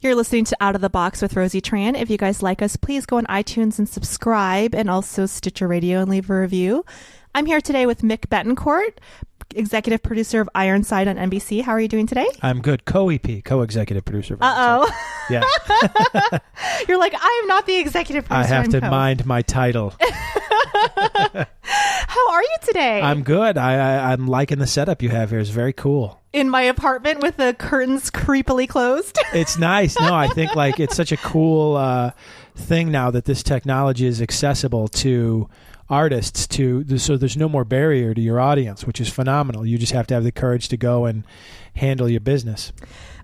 You're listening to Out of the Box with Rosie Tran. If you guys like us, please go on iTunes and subscribe, and also Stitcher Radio and leave a review. I'm here today with Mick Betancourt, executive producer of Ironside on NBC. How are you doing today? I'm good. Co-executive producer of Ironside. Yeah. You're like, I am not the executive producer. I have to mind my title. How are you today? I'm good. I'm liking the setup you have here. It's very cool. In my apartment with the curtains creepily closed. It's nice. No, I think like it's such a cool thing now that this technology is accessible to artists, so there's no more barrier to your audience, which is phenomenal. You just have to have the courage to go and handle your business.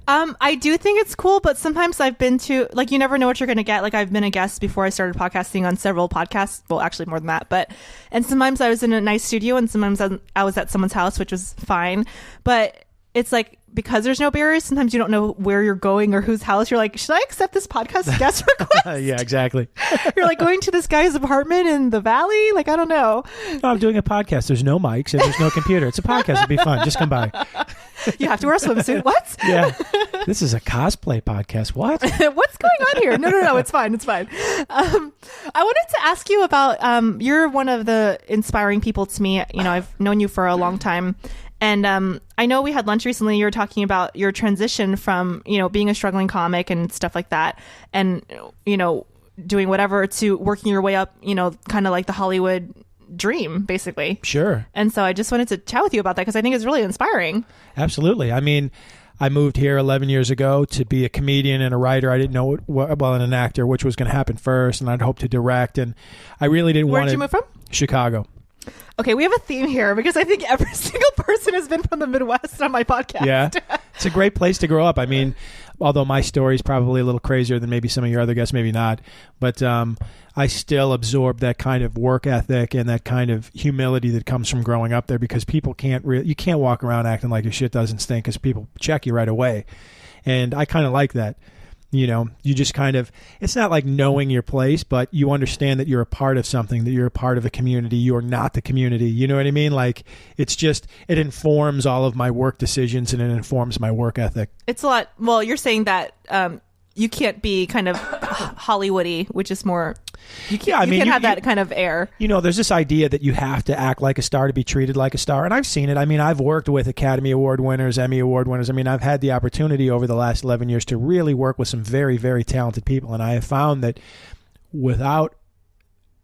I do think it's cool, but sometimes I've been to, like, you never know what you're going to get. Like, I've been a guest before I started podcasting on several podcasts. Well, actually more than that. And sometimes I was in a nice studio and sometimes I was at someone's house, which was fine. But it's like, because there's no barriers, sometimes you don't know where you're going or whose house. You're like, should I accept this podcast guest request? Yeah, exactly. You're like going to this guy's apartment in the valley? Like, I don't know. No, I'm doing a podcast. There's no mics and there's no computer. It's a podcast. It'd be fun. Just come by. You have to wear a swimsuit. What? Yeah. This is a cosplay podcast. What? What's going on here? No. It's fine. I wanted to ask you about, you're one of the inspiring people to me. You know, I've known you for a long time. And I know we had lunch recently. You were talking about your transition from, you know, being a struggling comic and stuff like that. And, you know, doing whatever to working your way up, you know, kind of like the Hollywood dream, basically. Sure. And so I just wanted to chat with you about that because I think it's really inspiring. Absolutely. I mean, I moved here 11 years ago to be a comedian and a writer. I didn't know and an actor, which was going to happen first, and I'd hoped to direct. And I really didn't want to. Where did you move from? Chicago. Okay, we have a theme here because I think every single person has been from the Midwest on my podcast. Yeah, it's a great place to grow up. I mean, although my story is probably a little crazier than maybe some of your other guests, maybe not. But I still absorb that kind of work ethic and that kind of humility that comes from growing up there because people you can't walk around acting like your shit doesn't stink because people check you right away. And I kind of like that. You know, you just kind of, it's not like knowing your place, but you understand that you're a part of something, that you're a part of a community. You're not the community. You know what I mean? Like, it's just, it informs all of my work decisions and it informs my work ethic. It's a lot. Well, you're saying that you can't be kind of Hollywoody, which is more, you can't have that kind of air. You know, there's this idea that you have to act like a star to be treated like a star. And I've seen it. I mean, I've worked with Academy Award winners, Emmy Award winners. I mean, I've had the opportunity over the last 11 years to really work with some very, very talented people. And I have found that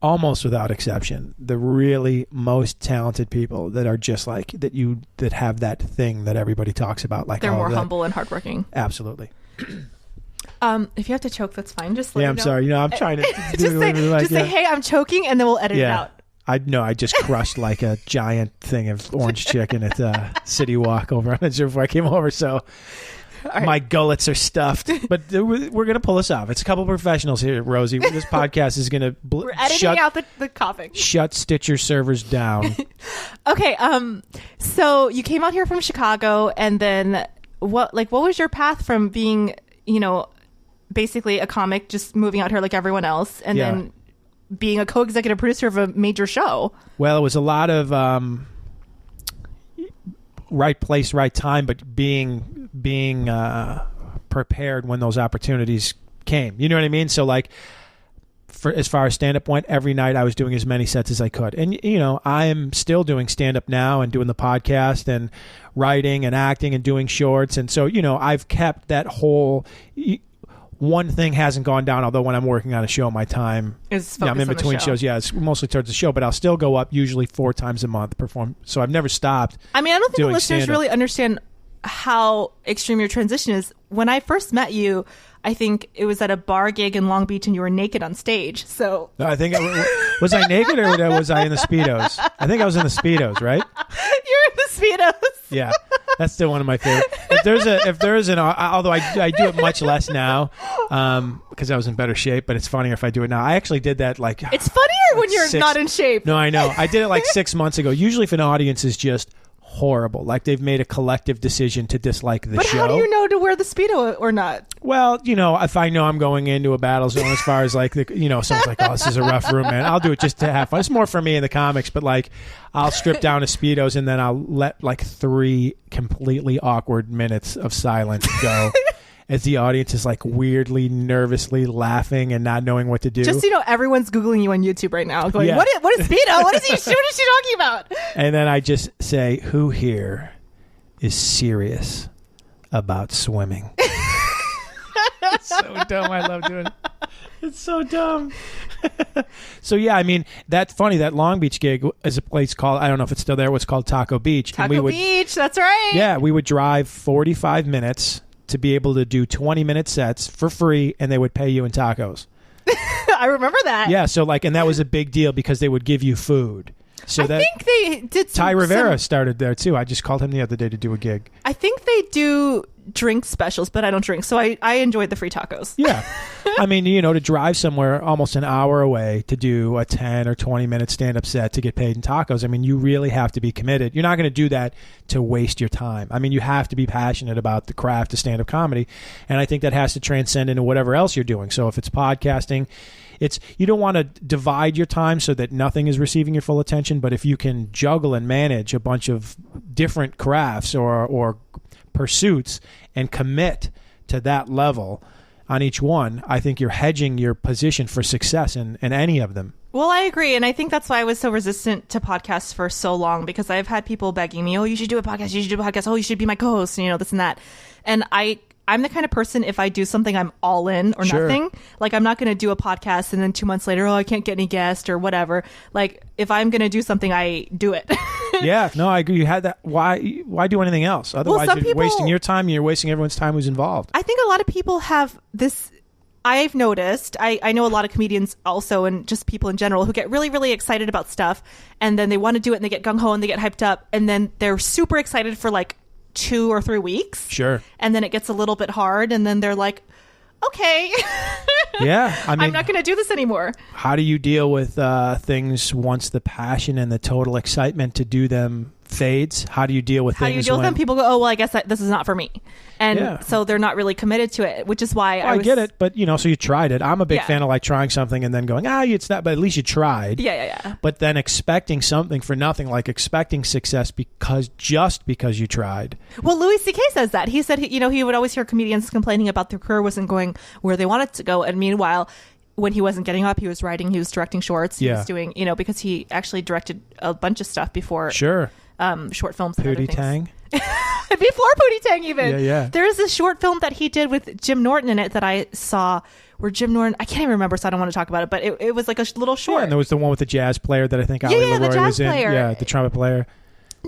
almost without exception, the really most talented people that are just like that have that thing that everybody talks about. Like, they're more humble and hardworking. Absolutely. If you have to choke, that's fine. Just I'm sorry. You know, I'm trying to say, hey, I'm choking, and then we'll edit it out. I just crushed like a giant thing of orange chicken at City Walk over on before I came over. So my gullets are stuffed. But we're gonna pull this off. It's a couple professionals here, Rosie. This podcast is gonna we're editing out the coughing. Shut Stitcher servers down. Okay. So you came out here from Chicago, and then what was your path from being, you know, basically a comic, just moving out here like everyone else, and then being a co-executive producer of a major show? Well, it was a lot of right place, right time, but being prepared when those opportunities came. You know what I mean? So, like, as far as stand-up went, every night I was doing as many sets as I could. And, you know, I am still doing stand-up now and doing the podcast and writing and acting and doing shorts. And so, you know, I've kept that whole... One thing hasn't gone down, although when I'm working on a show, my time is I'm in between shows. Yeah, it's mostly towards the show, but I'll still go up usually 4 times a month perform. So I've never stopped. I mean, I don't think the listeners really understand how extreme your transition is. When I first met you, I think it was at a bar gig in Long Beach, and you were naked on stage. So no, I think was I naked or was I in the Speedos? I think I was in the Speedos, right? You're in the Speedos. Yeah, that's still one of my favorite. If there is an, although I do it much less now, because I was in better shape. But it's funnier if I do it now. I actually did that like. It's funnier when you're not in shape. No, I know. I did it like 6 months ago. Usually, if an audience is just horrible, like they've made a collective decision to dislike the show. But how do you know to wear the Speedo or not? Well, you know, if I know I'm going into a battle zone, as far as like, someone's like, oh, this is a rough room, man, I'll do it just to have fun. It's more for me in the comics, but like, I'll strip down to Speedos and then I'll let like 3 completely awkward minutes of silence go. as the audience is like weirdly, nervously laughing and not knowing what to do. Just so you know, everyone's Googling you on YouTube right now, going, Yeah. what is Speedo? What is she talking about? And then I just say, who here is serious about swimming? It's so dumb. I love doing it. It's so dumb. So yeah, I mean, that's funny. That Long Beach gig is a place called, I don't know if it's still there, what's called Taco Beach. Beach, that's right. Yeah, we would drive 45 minutes to be able to do 20-minute sets for free, and they would pay you in tacos. I remember that. Yeah, so like, and that was a big deal because they would give you food. So I think they did Ty Rivera started there too. I just called him the other day to do a gig. I think they do drink specials, but I don't drink, so I enjoyed the free tacos. Yeah. I mean, you know, to drive somewhere almost an hour away to do a 10 or 20-minute stand-up set to get paid in tacos, I mean, you really have to be committed. You're not going to do that to waste your time. I mean, you have to be passionate about the craft of stand-up comedy, and I think that has to transcend into whatever else you're doing. So if it's podcasting, you don't want to divide your time so that nothing is receiving your full attention, but if you can juggle and manage a bunch of different crafts or pursuits and commit to that level on each one, I think you're hedging your position for success in any of them. Well, I agree. And I think that's why I was so resistant to podcasts for so long, because I've had people begging me, oh, you should do a podcast. You should do a podcast. Oh, you should be my co-host, you know, this and that. And I'm the kind of person, if I do something, I'm all in or Sure. nothing. Like, I'm not going to do a podcast and then 2 months later, oh, I can't get any guests or whatever. Like, if I'm going to do something, I do it. Yeah, no, I agree. You had that. Why do anything else? Otherwise, some you're people- wasting your time and you're wasting everyone's time who's involved. I think a lot of people have this. I've noticed, I know a lot of comedians also, and just people in general, who get really, really excited about stuff, and then they want to do it and they get gung-ho and they get hyped up, and then they're super excited for like 2 or 3 weeks. Sure. And then it gets a little bit hard, and then they're like, okay. Yeah, I mean, I'm not going to do this anymore. how do you deal with things once the passion and the total excitement to do them fades? How do you deal with How do things you deal with when... them? People go, oh, well, I guess this is not for me. And Yeah. so they're not really committed to it, which is why I get it, but you know, so you tried it. I'm a big Yeah. fan of like trying something and then going, it's not, but at least you tried. Yeah. But then expecting something for nothing, like expecting success because you tried. Well, Louis C.K. says that. He said, he would always hear comedians complaining about their career wasn't going where they wanted to go. And meanwhile, when he wasn't getting up, he was writing, he was directing shorts, he was doing, because he actually directed a bunch of stuff before. Sure. Short films. And Pootie other things. Tang. Before Pootie Tang even. Yeah. There is this short film that he did with Jim Norton in it that I saw, where Jim Norton, I can't even remember, so I don't want to talk about it, but it was like a little short. Yeah, and there was the one with the jazz player that I think Ali the LaRoy jazz was in. player. Yeah, the trumpet player.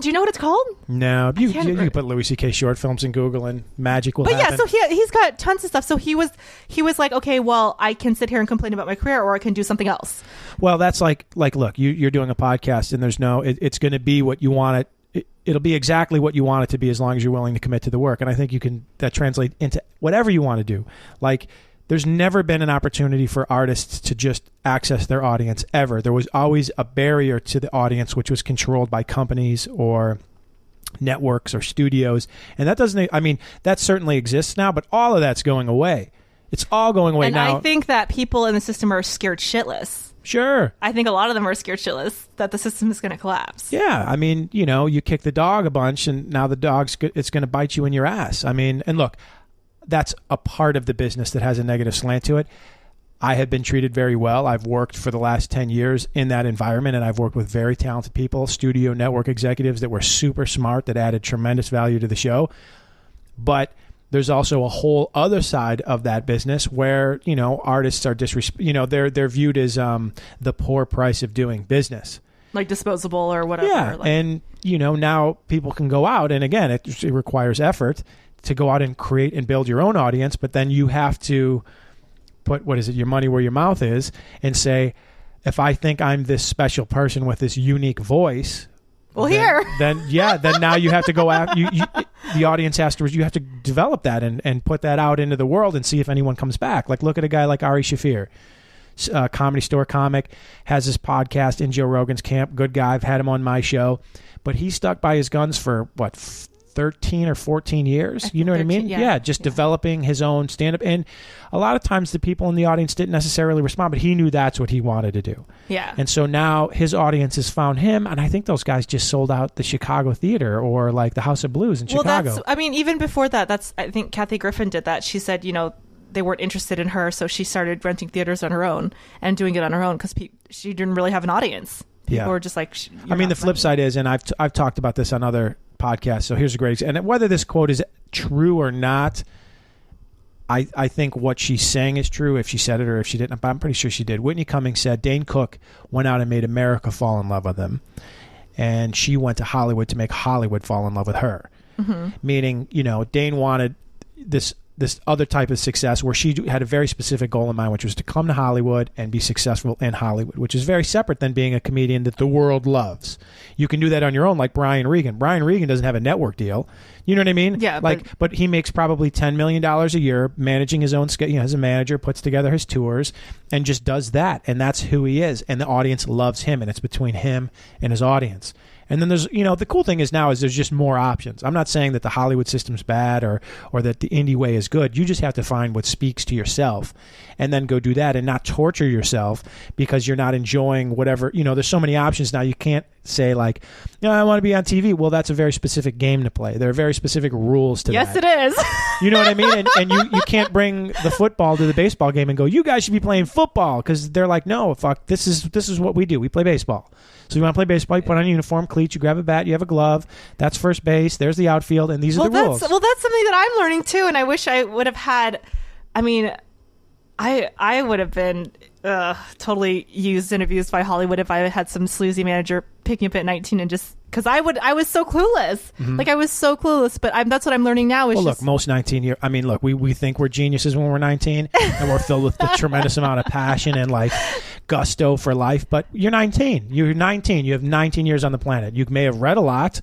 Do you know what it's called? No, you can't can remember. put Louis C.K. short films in Google and magic will But happen. yeah, so he's got tons of stuff. So he was like, okay, well, I can sit here and complain about my career, or I can do something else. Well, that's like look, you're doing a podcast and there's it's going to be what you want it. It'll be exactly what you want it to be as long as you're willing to commit to the work. And I think that translate into whatever you want to do. Like, there's never been an opportunity for artists to just access their audience ever. There was always a barrier to the audience, which was controlled by companies or networks or studios. And that certainly exists now, but all of that's going away. It's all going away And now. I think that people in the system are scared shitless. Sure. I think a lot of them are scared shitless that the system is going to collapse. Yeah, I mean, you kick the dog a bunch, and now the it's going to bite you in your ass. I mean, and look, that's a part of the business that has a negative slant to it. I have been treated very well. I've worked for the last 10 years in that environment, and I've worked with very talented people, studio network executives that were super smart, that added tremendous value to the show. But there's also a whole other side of that business where, artists are they're viewed as the poor price of doing business. Like disposable or whatever. Yeah, and now people can go out, and again, it requires effort to go out and create and build your own audience, but then you have to put your money where your mouth is and say, if I think I'm this special person with this unique voice, then now you have to go out. The audience you have to develop that and put that out into the world and see if anyone comes back. Like, look at a guy like Ari Shaffir. Comedy Store comic, has his podcast in Joe Rogan's camp. Good guy. I've had him on my show, but he stuck by his guns for 13 or 14 years. You know what I mean? Yeah, just developing his own stand-up. And a lot of times the people in the audience didn't necessarily respond, but he knew that's what he wanted to do. Yeah. And so now his audience has found him, and I think those guys just sold out the Chicago Theater or like the House of Blues in Chicago. I mean, even before that, I think Kathy Griffin did that. She said, they weren't interested in her, so she started renting theaters on her own and doing it on her own because she didn't really have an audience. People were just like, I mean, the flip side is, and I've talked about this on other podcasts, so here's a great example. And whether this quote is true or not, I think what she's saying is true if she said it or if she didn't, but I'm pretty sure she did. Whitney Cummings said Dane Cook went out and made America fall in love with him, and she went to Hollywood to make Hollywood fall in love with her. Mm-hmm. Meaning, Dane wanted this other type of success where she had a very specific goal in mind, which was to come to Hollywood and be successful in Hollywood, which is very separate than being a comedian that the world loves. You can do that on your own, like Brian Regan. Brian Regan doesn't have a network deal. You know what I mean? Yeah. But he makes probably $10 million a year managing his own schedule. As a manager, puts together his tours and just does that. And that's who he is. And the audience loves him. And it's between him and his audience. And then there's, the cool thing is now is there's just more options. I'm not saying that the Hollywood system's bad or that the indie way is good. You just have to find what speaks to yourself and then go do that and not torture yourself because you're not enjoying whatever, there's so many options now. You can't say like, I want to be on TV. Well, that's a very specific game to play. There are very specific rules to that. Yes, it is. You know what I mean? And you can't bring the football to the baseball game and go, you guys should be playing football because they're like, no, fuck, this is what we do. We play baseball. So you want to play baseball, you put on a uniform, cleats, you grab a bat, you have a glove. That's first base. There's the outfield, and these are the rules. Well, that's something that I'm learning too, and I wish I would have had. I mean, I would have been totally used and abused by Hollywood if I had some sleazy manager pick me up at 19 and just because I was so clueless. Mm-hmm. Like I was so clueless, but that's what I'm learning now. Look, most 19-year. I mean, look, we think we're geniuses when we're 19, and we're filled with a tremendous amount of passion and like gusto for life. But you're 19. You're 19. You have 19 years on the planet. You may have read a lot.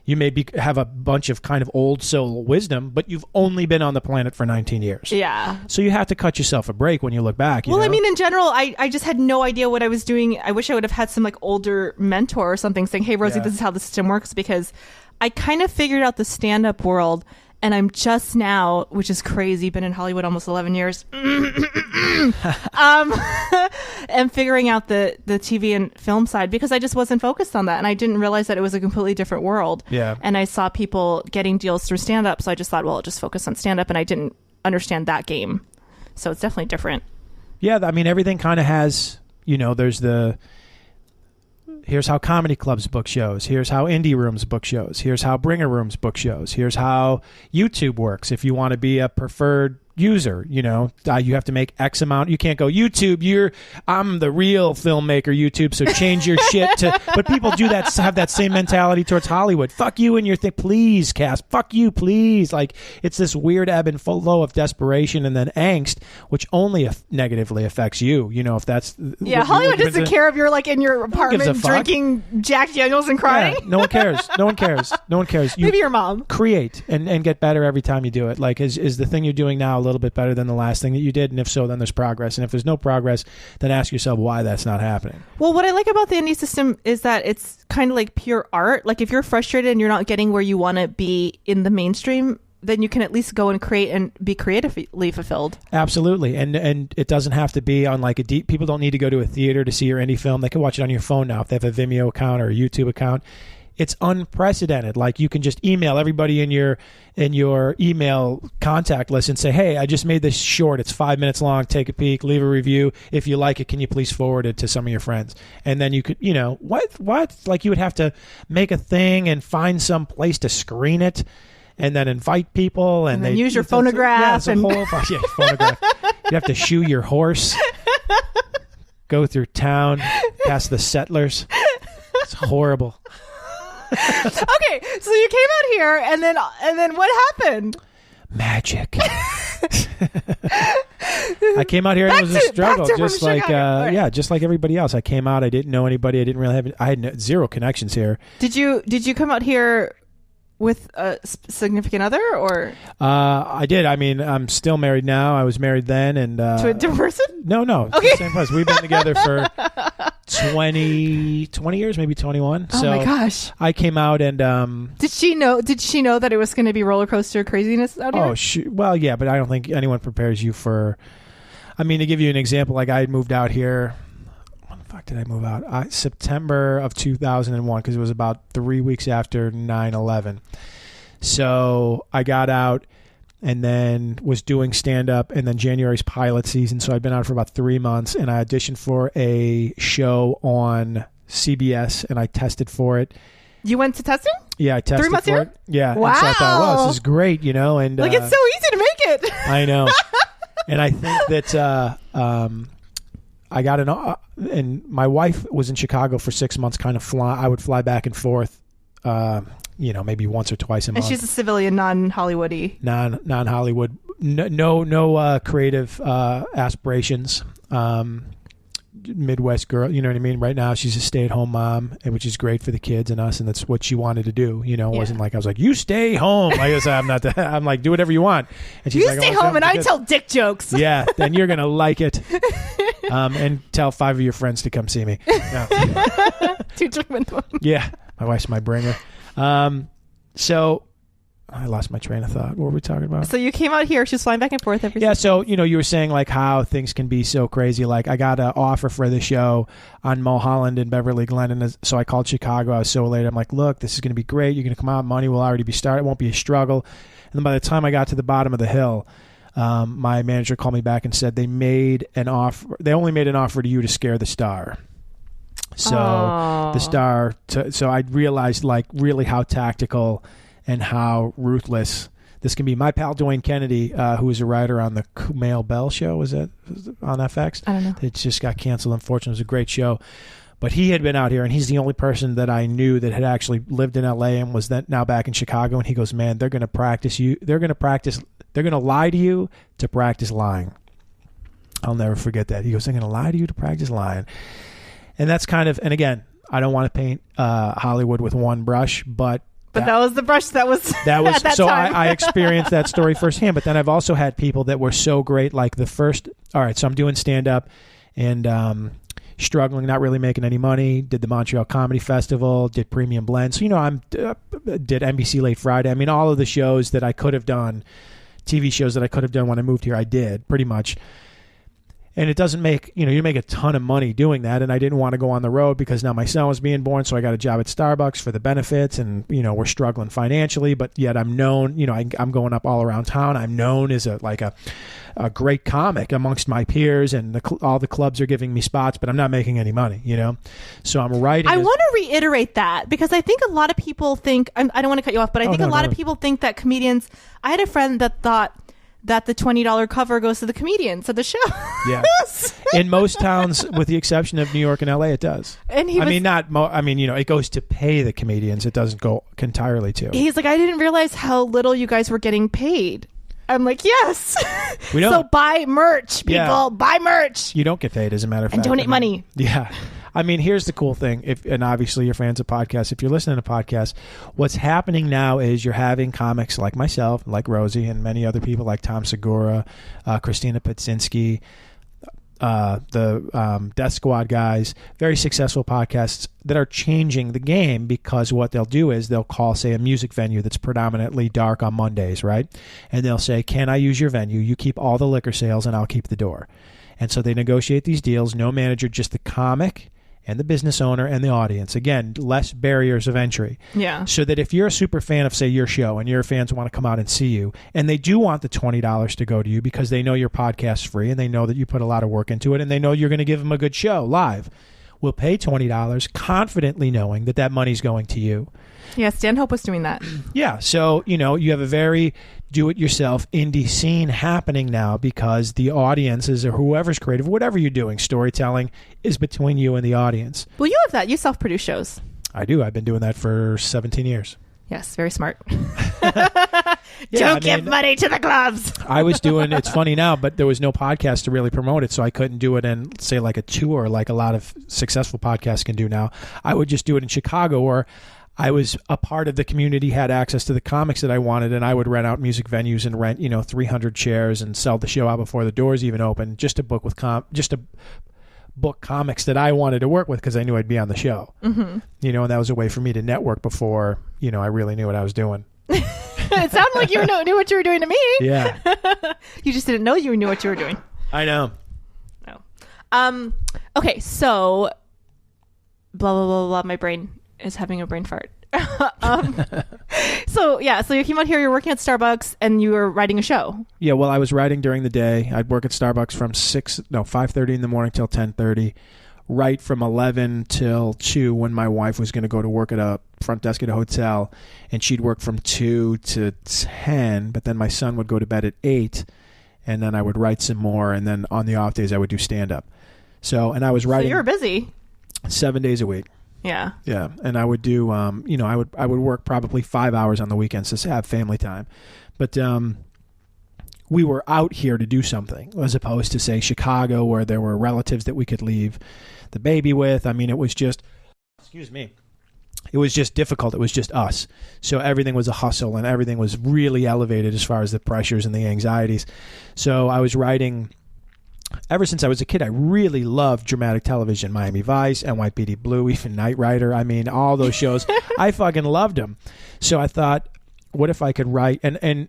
You may have a bunch of kind of old soul wisdom, but you've only been on the planet for 19 years. Yeah. So you have to cut yourself a break when you look back. You know? I mean, in general, I just had no idea what I was doing. I wish I would have had some like older mentor or something saying, hey, Rosie, this is how the system works, because I kind of figured out the stand-up world. And I'm just now, which is crazy, been in Hollywood almost 11 years, and figuring out the TV and film side because I just wasn't focused on that. And I didn't realize that it was a completely different world. Yeah. And I saw people getting deals through stand-up. So I just thought, well, I'll just focus on stand-up. And I didn't understand that game. So it's definitely different. Yeah. I mean, everything kind of has, there's here's how comedy clubs book shows. Here's how indie rooms book shows. Here's how bringer rooms book shows. Here's how YouTube works. If you want to be a preferred user, you have to make X amount. You can't go YouTube. I'm the real filmmaker YouTube. So change your shit to. But people do that. Have that same mentality towards Hollywood. Fuck you and your thing. Please cast. Fuck you, please. Like it's this weird ebb and flow of desperation and then angst, which only negatively affects you. If that's Hollywood doesn't care if you're like in your apartment drinking Jack Daniels and crying. Yeah, no one cares. No one cares. No one cares. Maybe your mom. Create and get better every time you do it. Like is the thing you're doing now a little bit better than the last thing that you did? And if so, then there's progress. And if there's no progress, then ask yourself why that's not happening. Well, what I like about the indie system is that it's kind of like pure art. Like if you're frustrated and you're not getting where you want to be in the mainstream, then you can at least go and create and be creatively fulfilled. Absolutely. And it doesn't have to be on like a deep, people don't need to go to a theater to see your indie film. They can watch it on your phone now if they have a Vimeo account or a YouTube account. It's unprecedented. Like you can just email everybody in your email contact list and say, hey, I just made this short. It's 5 minutes long. Take a peek, leave a review. If you like it, can you please forward it to some of your friends? And then you could, what? Like you would have to make a thing and find some place to screen it and then invite people. And they use your phonograph. Phonograph. You have to shoe your horse, go through town, past the settlers. It's horrible. Okay, so you came out here, and then what happened? Magic. I came out here and it was a struggle, just like just like everybody else. I came out, I didn't know anybody, I had zero connections here. Did you come out here with a significant other, or? I did. I mean, I'm still married now. I was married then, and to a different person? No. Okay. The same place. We've been together for 20 years, maybe 21. Oh so my gosh. I came out and did she know that it was going to be roller coaster craziness out here? Well, yeah, but I don't think anyone prepares you for. I mean, to give you an example, like I had moved out here. When the fuck did I move out? September of 2001, because it was about 3 weeks after 9/11. So I got out and then was doing stand-up, and then January's pilot season. So I'd been out for about 3 months, and I auditioned for a show on CBS, and I tested for it. You went to testing? Yeah, I tested 3 months for here? it. Yeah. Wow. And so I thought, well, this is great, and like, it's so easy to make it. I know. And I think that I got and my wife was in Chicago for 6 months, kind of I would fly back and forth, maybe once or twice a month. And she's a civilian, non-Hollywoody. Non-Hollywood. No creative aspirations. Midwest girl, you know what I mean? Right now, she's a stay-at-home mom, which is great for the kids and us, and that's what she wanted to do. It wasn't like I was like, you stay home. I guess I'm not. I'm like, do whatever you want. And she's like, stay home, and I tell dick jokes. Yeah, then you're gonna like it. And tell 5 of your friends to come see me. No. Yeah, my wife's my bringer. So I lost my train of thought. What were we talking about? So you came out here. She was flying back and forth every. Yeah. So you were saying like how things can be so crazy. Like I got an offer for the show on Mulholland in Beverly Glen, and so I called Chicago. I was so late. I'm like, look, this is going to be great. You're going to come out. Money will already be started. It won't be a struggle. And then by the time I got to the bottom of the hill, my manager called me back and said they made an offer. They only made an offer to you to scare the star. So the star. So I realized like really how tactical and how ruthless this can be. My pal Dwayne Kennedy, who is a writer on the Kumail Bell show, was it on FX? I don't know. It just got canceled. Unfortunately, it was a great show. But he had been out here, and he's the only person that I knew that had actually lived in LA and was now back in Chicago. And he goes, man, they're going to practice you. They're going to lie to you to practice lying. I'll never forget that. He goes, they're going to lie to you to practice lying. And that's kind of, and again, I don't want to paint Hollywood with one brush, but that was the brush that was at that so time. I experienced that story firsthand. But then I've also had people that were so great, like the first. All right, so I'm doing stand up and struggling, not really making any money. Did the Montreal Comedy Festival, did Premium Blend. So did NBC Late Friday. I mean, all of the shows that I could have done, TV shows that I could have done when I moved here, I did pretty much. And it doesn't make, you make a ton of money doing that. And I didn't want to go on the road because now my son was being born. So I got a job at Starbucks for the benefits and, we're struggling financially, but yet I'm known, I'm going up all around town. I'm known as a great comic amongst my peers and all the clubs are giving me spots, but I'm not making any money, So I'm writing. I want to reiterate that because I think a lot of people think, I don't want to cut you off, but I think a lot of people think that comedians, I had a friend that thought that the $20 cover goes to the comedians of the show. Yeah. In most towns, with the exception of New York and LA, it does. And it goes to pay the comedians. It doesn't go entirely to. He's like, I didn't realize how little you guys were getting paid. I'm like, yes. We don't. So buy merch, people. Yeah. Buy merch. You don't get paid, as a matter of fact. And donate money. Yeah. I mean, here's the cool thing, and obviously you're fans of podcasts. If you're listening to podcasts, what's happening now is you're having comics like myself, like Rosie, and many other people like Tom Segura, Christina Putzinski, the Death Squad guys, very successful podcasts that are changing the game because what they'll do is they'll call, say, a music venue that's predominantly dark on Mondays, right? And they'll say, can I use your venue? You keep all the liquor sales and I'll keep the door. And so they negotiate these deals, no manager, just the comic and the business owner and the audience. Again, less barriers of entry. Yeah. So that if you're a super fan of, say, your show and your fans want to come out and see you, and they do want the $20 to go to you because they know your podcast's free and they know that you put a lot of work into it and they know you're going to give them a good show live, we'll pay $20 confidently knowing that that money's going to you. Yeah, Stanhope was doing that. Yeah, so, you have a very do-it-yourself indie scene happening now because the audiences or whoever's creative, whatever you're doing, storytelling is between you and the audience. Well, you have that. You self-produce shows. I do. I've been doing that for 17 years. Yes, very smart. Don't give money to the clubs. I was doing, it's funny now, but there was no podcast to really promote it, so I couldn't do it in, say, like a tour like a lot of successful podcasts can do now. I would just do it in Chicago or I was a part of the community, had access to the comics that I wanted, and I would rent out music venues and rent, 300 chairs and sell the show out before the doors even opened, just to book book comics that I wanted to work with because I knew I'd be on the show. Mm-hmm. You know, and that was a way for me to network before, you know, I really knew what I was doing. It sounded like you knew what you were doing to me. Yeah. You just didn't know you knew what you were doing. I know. No. Okay, so blah, blah, blah, blah. My brain is having a brain fart. So you came out here, you're working at Starbucks, and you were writing a show. Yeah, well, I was writing during the day. I'd work at Starbucks from 5:30 in the morning till 10:30. Write from 11 till 2 when my wife was going to go to work at a front desk at a hotel, and she'd work from 2 to 10, but then my son would go to bed at 8, and then I would write some more, and then on the off days I would do stand-up. So, and I was writing... So you were busy. 7 days a week. Yeah. Yeah, and I would do, I would work probably 5 hours on the weekends to have family time. But we were out here to do something, as opposed to, say, Chicago, where there were relatives that we could leave the baby with. I mean, it was just, it was just difficult. It was just us. So everything was a hustle, and everything was really elevated as far as the pressures and the anxieties. So I was writing... Ever since I was a kid, I really loved dramatic television. Miami Vice, NYPD Blue, even Knight Rider. I mean, all those shows. I fucking loved them. So I thought, what if I could write... And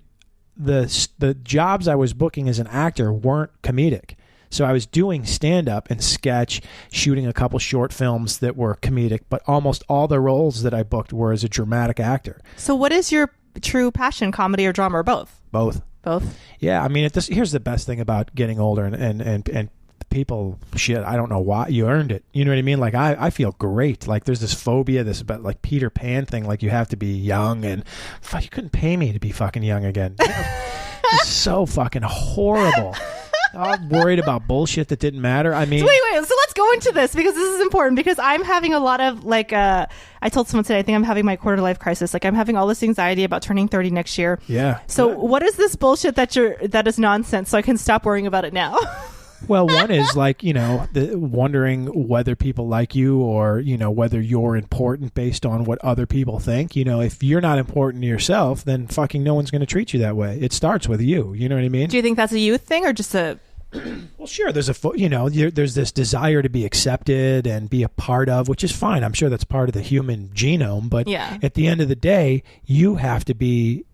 the jobs I was booking as an actor weren't comedic. So I was doing stand-up and sketch, shooting a couple short films that were comedic, but almost all the roles that I booked were as a dramatic actor. So what is your true passion, comedy or drama, or both? Both. Yeah, I mean, here's the best thing about getting older and people, shit, I don't know why, you earned it. You know what I mean? Like, I feel great. Like, there's this phobia, this about like Peter Pan thing, like you have to be young, and fuck, you couldn't pay me to be fucking young again. It's so fucking horrible. I'm worried about bullshit that didn't matter. I mean... Wait. So let's go into this, because this is important, because I'm having a lot of, like, I told someone today, I think I'm having my quarter life crisis. Like, I'm having all this anxiety about turning 30 next year. Yeah. So what is this bullshit that is nonsense, so I can stop worrying about it now? Well, one is like, wondering whether people like you, or, whether you're important based on what other people think. If you're not important to yourself, then fucking no one's going to treat you that way. It starts with you. You know what I mean? Do you think that's a youth thing, or just a... Well, sure. There's there's this desire to be accepted and be a part of, which is fine. I'm sure that's part of the human genome. But at the end of the day, you have to be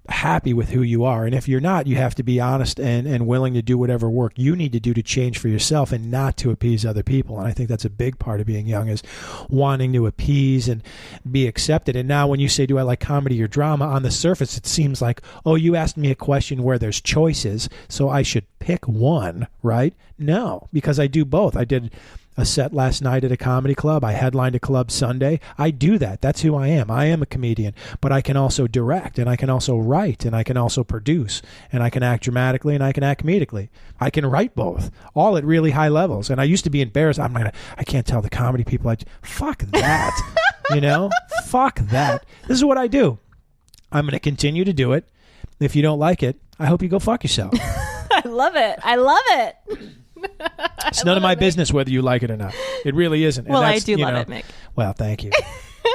happy with who you are, and if you're not, you have to be honest and willing to do whatever work you need to do to change for yourself, and not to appease other people. And I think that's a big part of being young, is wanting to appease and be accepted. And now when you say, do I like comedy or drama, on the surface it seems like, oh, you asked me a question where there's choices, so I should pick one, right? No, because I do both. I did a set last night at a comedy club. I headlined a club Sunday. I do that. That's who I am. I am a comedian, but I can also direct, and I can also write, and I can also produce, and I can act dramatically, and I can act comedically. I can write both, all at really high levels. And I used to be embarrassed. I can't tell the comedy people. Fuck that. Fuck that. This is what I do. I'm going to continue to do it. If you don't like it, I hope you go fuck yourself. I love it. It's none of my business whether you like it or not. It really isn't. Well, I do love it, Mick. Well, thank you.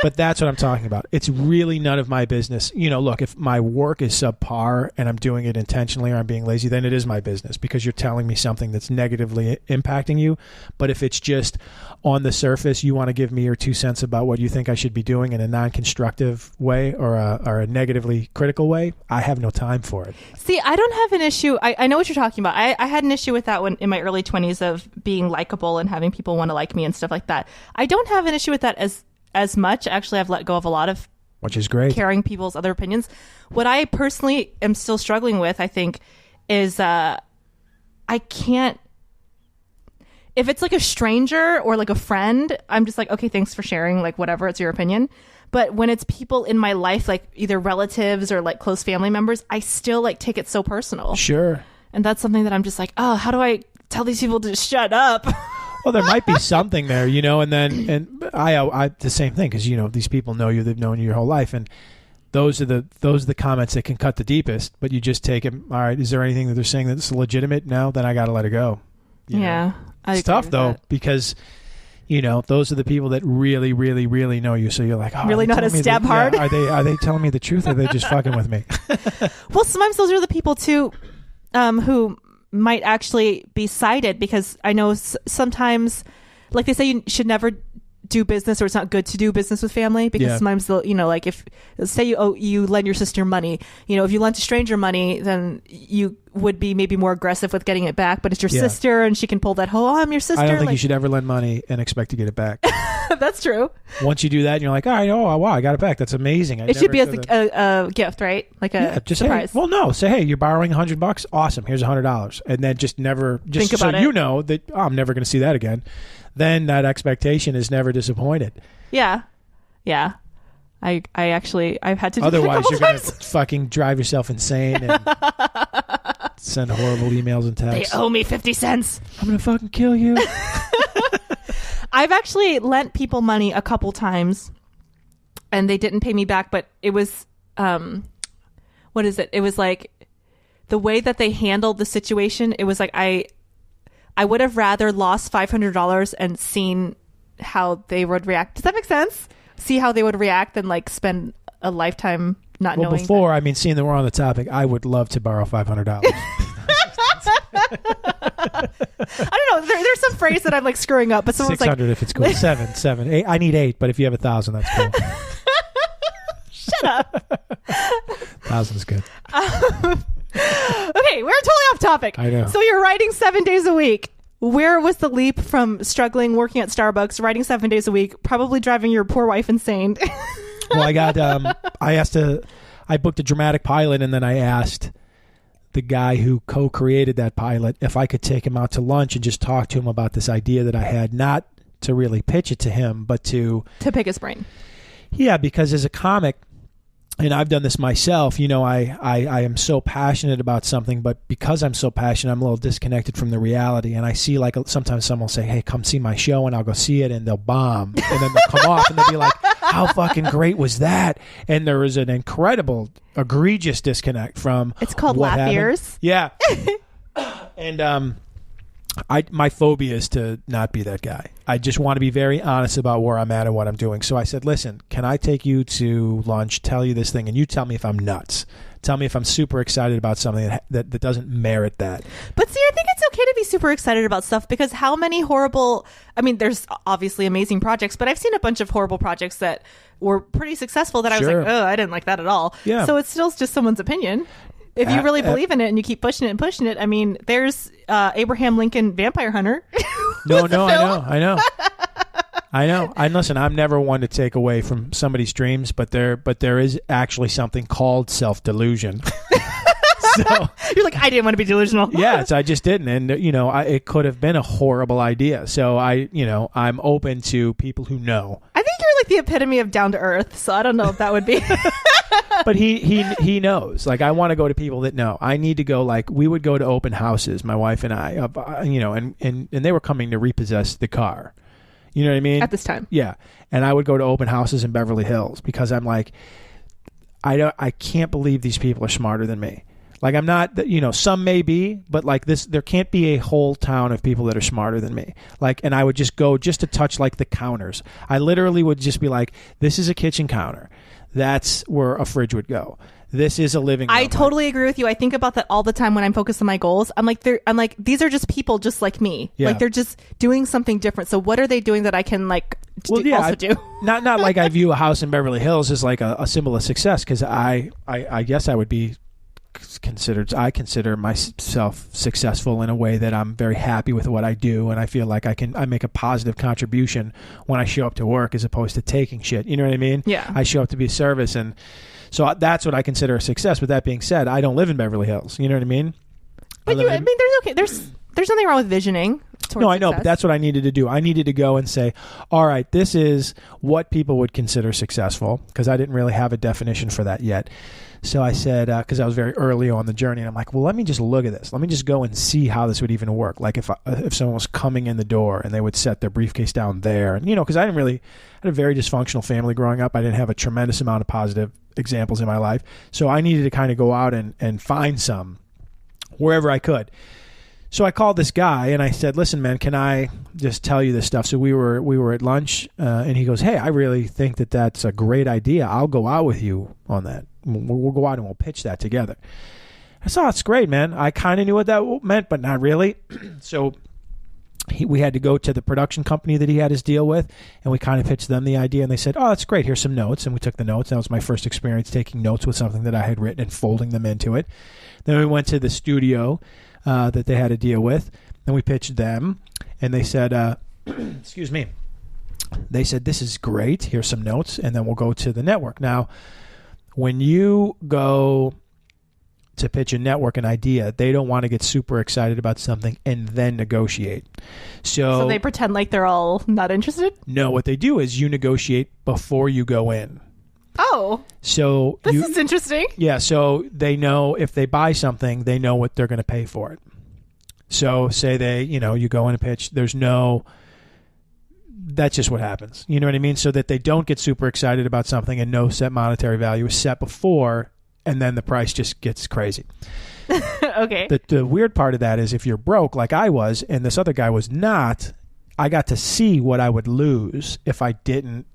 But that's what I'm talking about. It's really none of my business. Look, if my work is subpar and I'm doing it intentionally, or I'm being lazy, then it is my business, because you're telling me something that's negatively impacting you. But if it's just on the surface, you want to give me your 2 cents about what you think I should be doing in a non-constructive way, or a negatively critical way, I have no time for it. See, I don't have an issue. I know what you're talking about. I had an issue with that when in my early 20s, of being likable and having people want to like me and stuff like that. I don't have an issue with that as much. Actually, I've let go of a lot of, which is great, caring people's other opinions. What I personally am still struggling with, I think, is I can't, if it's like a stranger or like a friend, I'm just like, okay, thanks for sharing, like whatever, it's your opinion. But when it's people in my life, like either relatives or like close family members, I still like take it so personal. Sure. And that's something that I'm just like, oh, how do I tell these people to shut up? Well, there might be something there, and I the same thing, because these people know you, they've known you your whole life, and those are the comments that can cut the deepest. But you just take it. All right, is there anything that they're saying that's legitimate? No, then I got to let it go. Yeah, it's tough though, because those are the people that really, really, really know you. So you're like, oh, really know how to stab hard. Yeah, are they telling me the truth, or are they just fucking with me? Well, sometimes those are the people too, who might actually be cited, because I know sometimes, like they say, you should never do business, or it's not good to do business with family, because sometimes they'll, like if say you lend your sister money, if you lend a stranger money, then you would be maybe more aggressive with getting it back, but it's your sister and she can pull that I'm your sister. I don't think you should ever lend money and expect to get it back. That's true. Once you do that and you're like, wow, I got it back, that's amazing. It should be as a gift, right? Like a just surprise. Say, well, no, say, hey, you're borrowing $100, awesome, here's $100, and then just never think about it. You know that I'm never going to see that again. Then that expectation is never disappointed. Yeah. I've had to do otherwise that a couple you're going times. to fucking drive yourself insane and send horrible emails and texts. They owe me 50 cents. I'm going to fucking kill you. I've actually lent people money a couple times and they didn't pay me back, but it was what is it? It was like the way that they handled the situation. It was like I would have rather lost $500 and seen how they would react. Does that make sense? See how they would react than like spend a lifetime not knowing. Before, seeing that we're on the topic, I would love to borrow $500. I don't know. There's some phrase that I'm like screwing up, but someone's 600 if it's cool. 7, 8. I need 8, but if you have 1,000, that's cool. Shut up. 1,000 is good. Okay, we're totally off topic. I know. So you're writing 7 days a week. Where was the leap from struggling working at Starbucks, writing 7 days a week, probably driving your poor wife insane? Well, I booked a dramatic pilot, and then I asked the guy who co-created that pilot if I could take him out to lunch and just talk to him about this idea that I had, not to really pitch it to him, but to pick his brain. Yeah, because as a comic, and I've done this myself, I am so passionate about something, but because I'm so passionate, I'm a little disconnected from the reality. And I see, like, sometimes someone will say, hey, come see my show, and I'll go see it, and they'll bomb. And then they'll come off, and they'll be like, how fucking great was that? And there is an incredible, egregious disconnect from It's called what laugh happened. ears. Yeah. And my phobia is to not be that guy. I just want to be very honest about where I'm at and what I'm doing. So I said, listen, can I take you to lunch, tell you this thing, and you tell me if I'm nuts. Tell me if I'm super excited about something that doesn't merit that. But see, I think it's okay to be super excited about stuff, because how many horrible... there's obviously amazing projects, but I've seen a bunch of horrible projects that were pretty successful that I was like, oh, I didn't like that at all. Yeah. So it's still just someone's opinion. If you really believe in it and you keep pushing it, there's Abraham Lincoln Vampire Hunter. No, I know. And listen, I'm never one to take away from somebody's dreams, but there is actually something called self-delusion. So you're like, I didn't want to be delusional. Yes, I just didn't, and it could have been a horrible idea. So I'm open to people who know. I think you're like the epitome of down to earth. So I don't know if that would be. But he knows. Like, I want to go to people that know. I need to go. Like, we would go to open houses, my wife and I. And they were coming to repossess the car. You know what I mean? At this time. Yeah, and I would go to open houses in Beverly Hills because I'm like, I can't believe these people are smarter than me. Like, I'm not, some may be, but like this, there can't be a whole town of people that are smarter than me. Like, and I would just go just to touch like the counters. I literally would just be like, this is a kitchen counter. That's where a fridge would go. This is a living room. I totally agree with you. I think about that all the time when I'm focused on my goals. I'm like, these are just people just like me. Yeah. Like, they're just doing something different. So what are they doing that I can also do? Not like I view a house in Beverly Hills as like a symbol of success, because I guess I would be I consider myself successful in a way that I'm very happy with what I do, and I feel like I make a positive contribution when I show up to work as opposed to taking shit. You know what I mean? Yeah. I show up to be a service, and so that's what I consider a success. With that being said, I don't live in Beverly Hills. You know what I mean? But there's nothing wrong with visioning. No, I know, but that's what I needed to do. I needed to go and say, all right, this is what people would consider successful, because I didn't really have a definition for that yet. So I said, because I was very early on the journey, and I'm like, well, let me just look at this. Let me just go and see how this would even work. Like if someone was coming in the door and they would set their briefcase down there. And, because I had a very dysfunctional family growing up. I didn't have a tremendous amount of positive examples in my life. So I needed to kind of go out and find some wherever I could. So I called this guy and I said, listen, man, can I just tell you this stuff? So we were at lunch and he goes, hey, I really think that that's a great idea. I'll go out with you on that. We'll go out and we'll pitch that together. I said, oh, it's great, man. I kind of knew what that meant, but not really. So we had to go to the production company that he had his deal with, and we kind of pitched them the idea, and they said, oh, that's great. Here's some notes. And we took the notes. That was my first experience taking notes with something that I had written and folding them into it. Then we went to the studio that they had a deal with, and we pitched them, and they said, excuse me, they said, this is great. Here's some notes, and then we'll go to the network. Now, when you go to pitch a network an idea, they don't want to get super excited about something and then negotiate. So they pretend like they're all not interested? No, what they do is you negotiate before you go in. Oh. So this is interesting. Yeah, so they know if they buy something, they know what they're going to pay for it. So say they, you go in a pitch, that's just what happens. You know what I mean? So that they don't get super excited about something and no set monetary value is set before, and then the price just gets crazy. Okay. The weird part of that is if you're broke like I was and this other guy was not, I got to see what I would lose if we didn't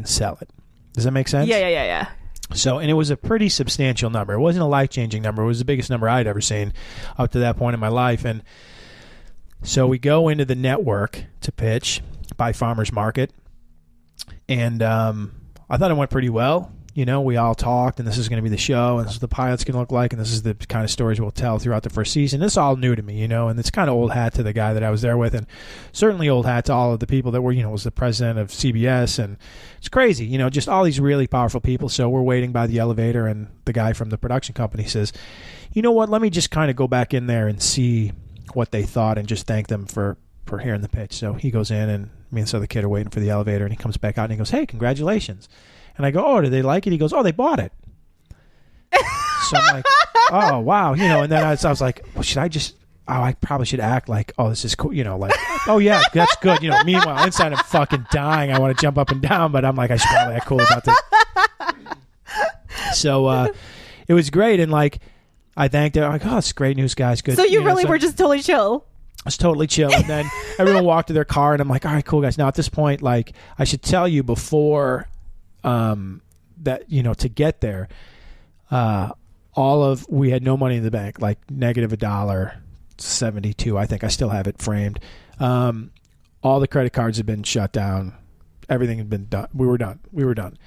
sell it. Does that make sense? Yeah. So, and it was a pretty substantial number. It wasn't a life-changing number. It was the biggest number I'd ever seen up to that point in my life. And so we go into the network to pitch by Farmers Market. And I thought it went pretty well. We all talked, and this is going to be the show, and this is what the pilot's going to look like, and this is the kind of stories we'll tell throughout the first season. This is all new to me, and it's kind of old hat to the guy that I was there with, and certainly old hat to all of the people that were, was the president of CBS, and it's crazy, just all these really powerful people. So we're waiting by the elevator, and the guy from the production company says, you know what, let me just kind of go back in there and see what they thought and just thank them for hearing the pitch. So he goes in, and me and this other kid are waiting for the elevator, and he comes back out, and he goes, hey, congratulations. And I go, oh, did they like it? He goes, oh, they bought it. So I'm like, oh, wow. And then I was like, well, I probably should act like, oh, this is cool. Oh, yeah, that's good. Meanwhile, inside I'm fucking dying. I want to jump up and down, but I'm like, I should probably act cool about this. So it was great. And I thanked her. I'm like, oh, it's great news, guys. Good. So you really were just totally chill. I was totally chill. And then everyone walked to their car, and I'm like, all right, cool, guys. Now, at this point, I should tell you before that, to get there, we had no money in the bank, negative $1.72. I think I still have it framed. All the credit cards had been shut down. Everything had been done. We were done.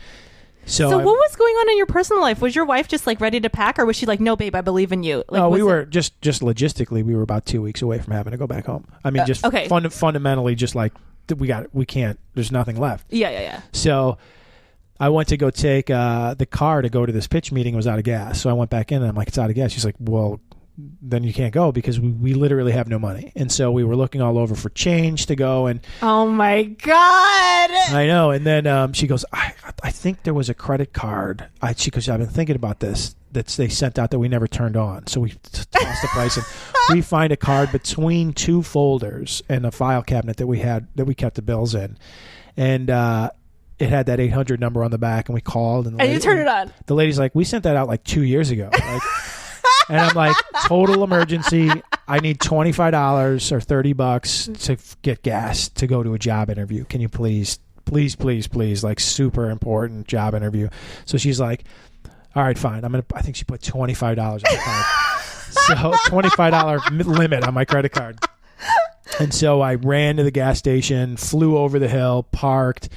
So what was going on in your personal life? Was your wife just ready to pack, or was she like, no, babe, I believe in you? No, we were just logistically, we were about 2 weeks away from having to go back home. I mean, just okay. Fundamentally, just we can't, there's nothing left. Yeah. So I went to go take the car to go to this pitch meeting. It was out of gas. So I went back in, and I'm like, it's out of gas. She's like, well, then you can't go because we literally have no money. And so we were looking all over for change to go. And oh, my God. I know. And then she goes, I think there was a credit card. She goes, I've been thinking about this that they sent out that we never turned on. So we tossed the price, and we find a card between two folders and a file cabinet that we kept the bills in. And it had that 800 number on the back, and we called. And you turned it on. The lady's like, we sent that out 2 years ago. And I'm like, total emergency. I need $25 or $30 to get gas to go to a job interview. Can you please, super important job interview. So she's like, all right, fine. I think she put $25 on the card. So $25 limit on my credit card. And so I ran to the gas station, flew over the hill, parked,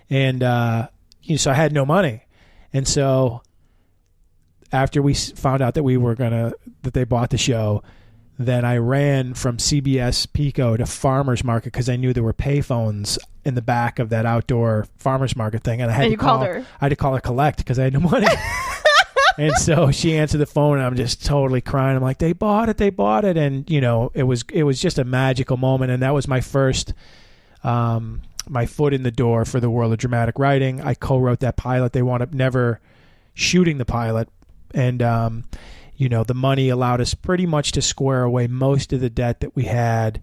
and so I had no money. And so after we found out that that they bought the show, then I ran from CBS Pico to Farmers Market because I knew there were payphones in the back of that outdoor Farmers Market thing, and I had called her. I had to call her collect because I had no money. And so she answered the phone, and I'm just totally crying. I'm like, they bought it, and it was just a magical moment, and that was my first. My foot in the door for the world of dramatic writing. I co-wrote that pilot. They wound up never shooting the pilot. And, the money allowed us pretty much to square away most of the debt that we had,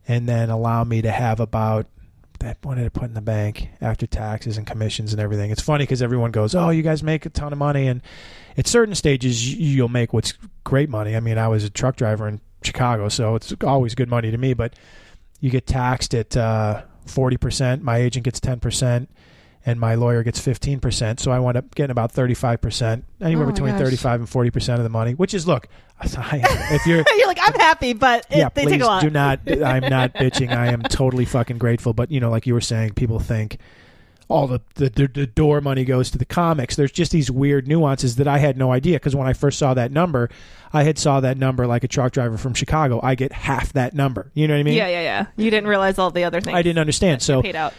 and then allow me to have about what did I put in the bank after taxes and commissions and everything. It's funny because everyone goes, oh, you guys make a ton of money. And at certain stages, you'll make what's great money. I mean, I was a truck driver in Chicago, so it's always good money to me. But you get taxed at 40%. My agent gets 10%. And my lawyer gets 15%. So I wound up getting about 35%, anywhere between 35 and 40% of the money, which is, look, If you're like, I'm happy, but they take a lot. Do not. I'm not bitching. I am totally fucking grateful. But like you were saying, people think all the door money goes to the comics. There's just these weird nuances that I had no idea, because when I first saw that number, I had saw that number like a truck driver from Chicago. I get half that number. You know what I mean? Yeah. You didn't realize all the other things. I didn't understand. So paid out.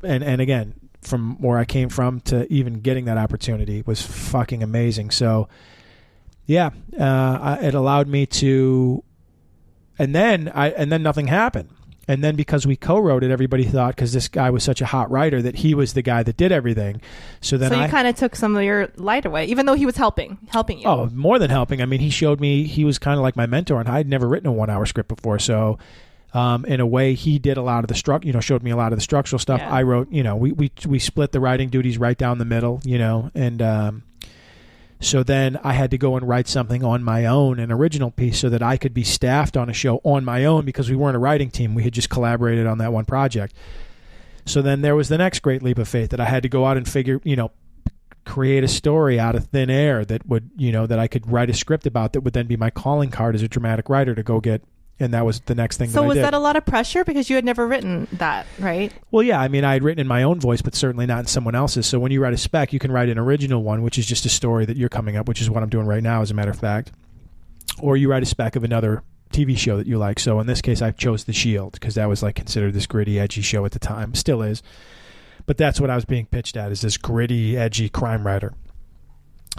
And again, from where I came from to even getting that opportunity was fucking amazing. So yeah, it allowed me to, and then nothing happened. And then because we co-wrote it, everybody thought, because this guy was such a hot writer, that he was the guy that did everything. So you kind of took some of your light away, even though he was helping you. Oh, more than helping. I mean, he showed me, he was kind of like my mentor, and I'd never written a 1-hour script before. So in a way, he did a lot of the showed me a lot of the structural stuff. Yeah. I wrote, we split the writing duties right down the middle, and so then I had to go and write something on my own, an original piece, so that I could be staffed on a show on my own, because we weren't a writing team. We had just collaborated on that one project. So then there was the next great leap of faith, that I had to go out and figure, create a story out of thin air that would, that I could write a script about, that would then be my calling card as a dramatic writer to go get. And that was the next thing that I did. So was that a lot of pressure, because you had never written that, right? Well, yeah. I mean, I had written in my own voice, but certainly not in someone else's. So when you write a spec, you can write an original one, which is just a story that you're coming up, which is what I'm doing right now, as a matter of fact. Or you write a spec of another TV show that you like. So in this case, I chose The Shield, because that was like considered this gritty, edgy show at the time. Still is. But that's what I was being pitched at, is this gritty, edgy crime writer.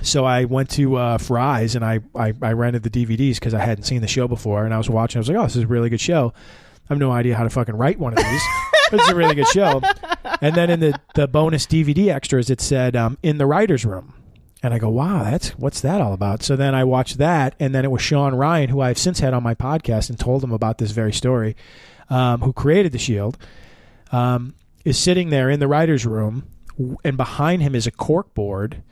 So I went to Fry's, and I rented the DVDs, because I hadn't seen the show before, and I was watching. I was like, oh, this is a really good show. I have no idea how to fucking write one of these, but it's a really good show. And then in the bonus DVD extras, it said, in the writer's room. And I go, wow, what's that all about? So then I watched that, and then it was Sean Ryan, who I've since had on my podcast and told him about this very story, who created The Shield, is sitting there in the writer's room, and behind him is a cork board.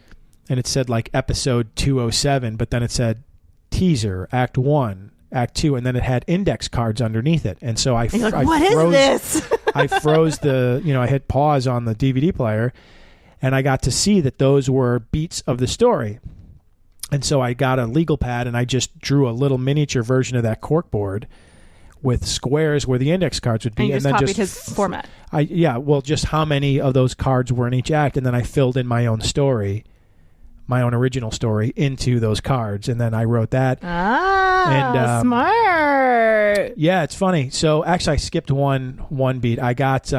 And it said like episode 207, but then it said teaser, act 1, act 2, and then it had index cards underneath it. And so I froze this? I froze I hit pause on the DVD player, and I got to see that those were beats of the story. And so I got a legal pad, and I just drew a little miniature version of that corkboard with squares where the index cards would be. And you just copied his format. Just how many of those cards were in each act, and then I filled in my own story, my own original story, into those cards, and then I wrote that. Smart. Yeah, it's funny. So actually, I skipped one beat. I got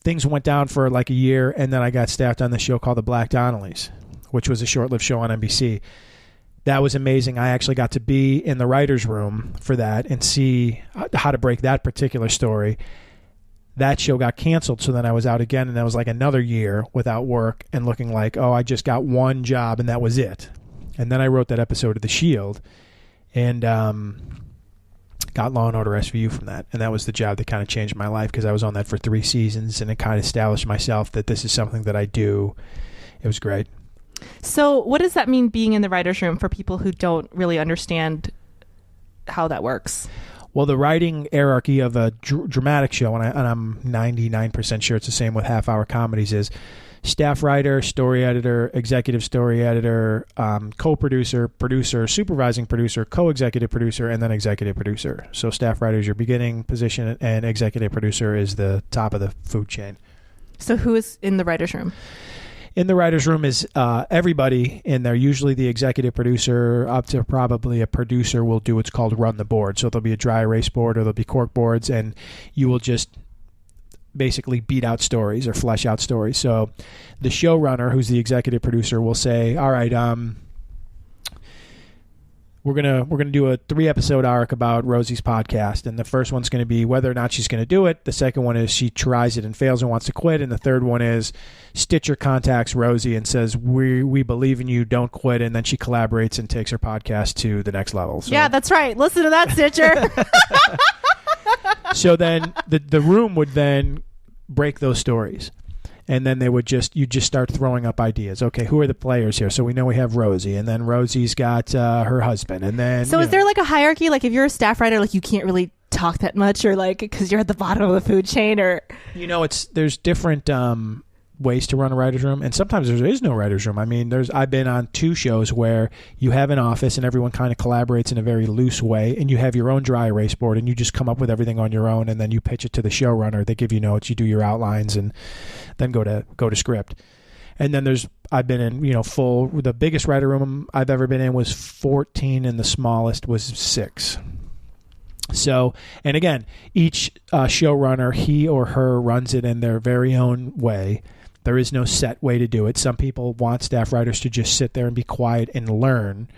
things went down for like a year, and then I got staffed on this show called The Black Donnellys, which was a short-lived show on NBC. That was amazing. I actually got to be in the writer's room for that and see how to break that particular story. That show got canceled, so then I was out again, and that was like another year without work and looking like, oh, I just got one job, and that was it. And then I wrote that episode of The Shield, and got Law & Order SVU from that. And that was the job that kind of changed my life, because I was on that for 3 seasons, and it kind of established myself that this is something that I do. It was great. So what does that mean, being in the writer's room, for people who don't really understand how that works? Well, the writing hierarchy of a dramatic show, and I'm 99% sure it's the same with half-hour comedies, is staff writer, story editor, executive story editor, co-producer, producer, supervising producer, co-executive producer, and then executive producer. So staff writer is your beginning position, and executive producer is the top of the food chain. So who is in the writer's room? In the writer's room is everybody in there. Usually the executive producer, up to probably a producer, will do what's called run the board. So there'll be a dry erase board, or there'll be cork boards, and you will just basically beat out stories or flesh out stories. So the showrunner, who's the executive producer, will say, all right, we're gonna do a 3-episode arc about Rosie's podcast, and the first one's going to be whether or not she's going to do it. The second one is she tries it and fails and wants to quit, and the third one is Stitcher contacts Rosie and says, we believe in you, don't quit, and then she collaborates and takes her podcast to the next level. So, yeah, that's right. Listen to that, Stitcher. So then the room would then break those stories. And then you just start throwing up ideas. Okay, who are the players here? So we know we have Rosie, and then Rosie's got her husband, and then. So is there like a hierarchy? Like if you're a staff writer, like you can't really talk that much, or like because you're at the bottom of the food chain, or. There's different ways to run a writer's room, and sometimes there is no writer's room. I mean, I've been on 2 shows where you have an office and everyone kind of collaborates in a very loose way, and you have your own dry erase board and you just come up with everything on your own, and then you pitch it to the showrunner. They give you notes, you do your outlines, and then go to script. And then I've been in, the biggest writer room I've ever been in was 14 and the smallest was 6. So, and again, each showrunner, he or her runs it in their very own way. There is no set way to do it. Some people want staff writers to just sit there and be quiet and learn.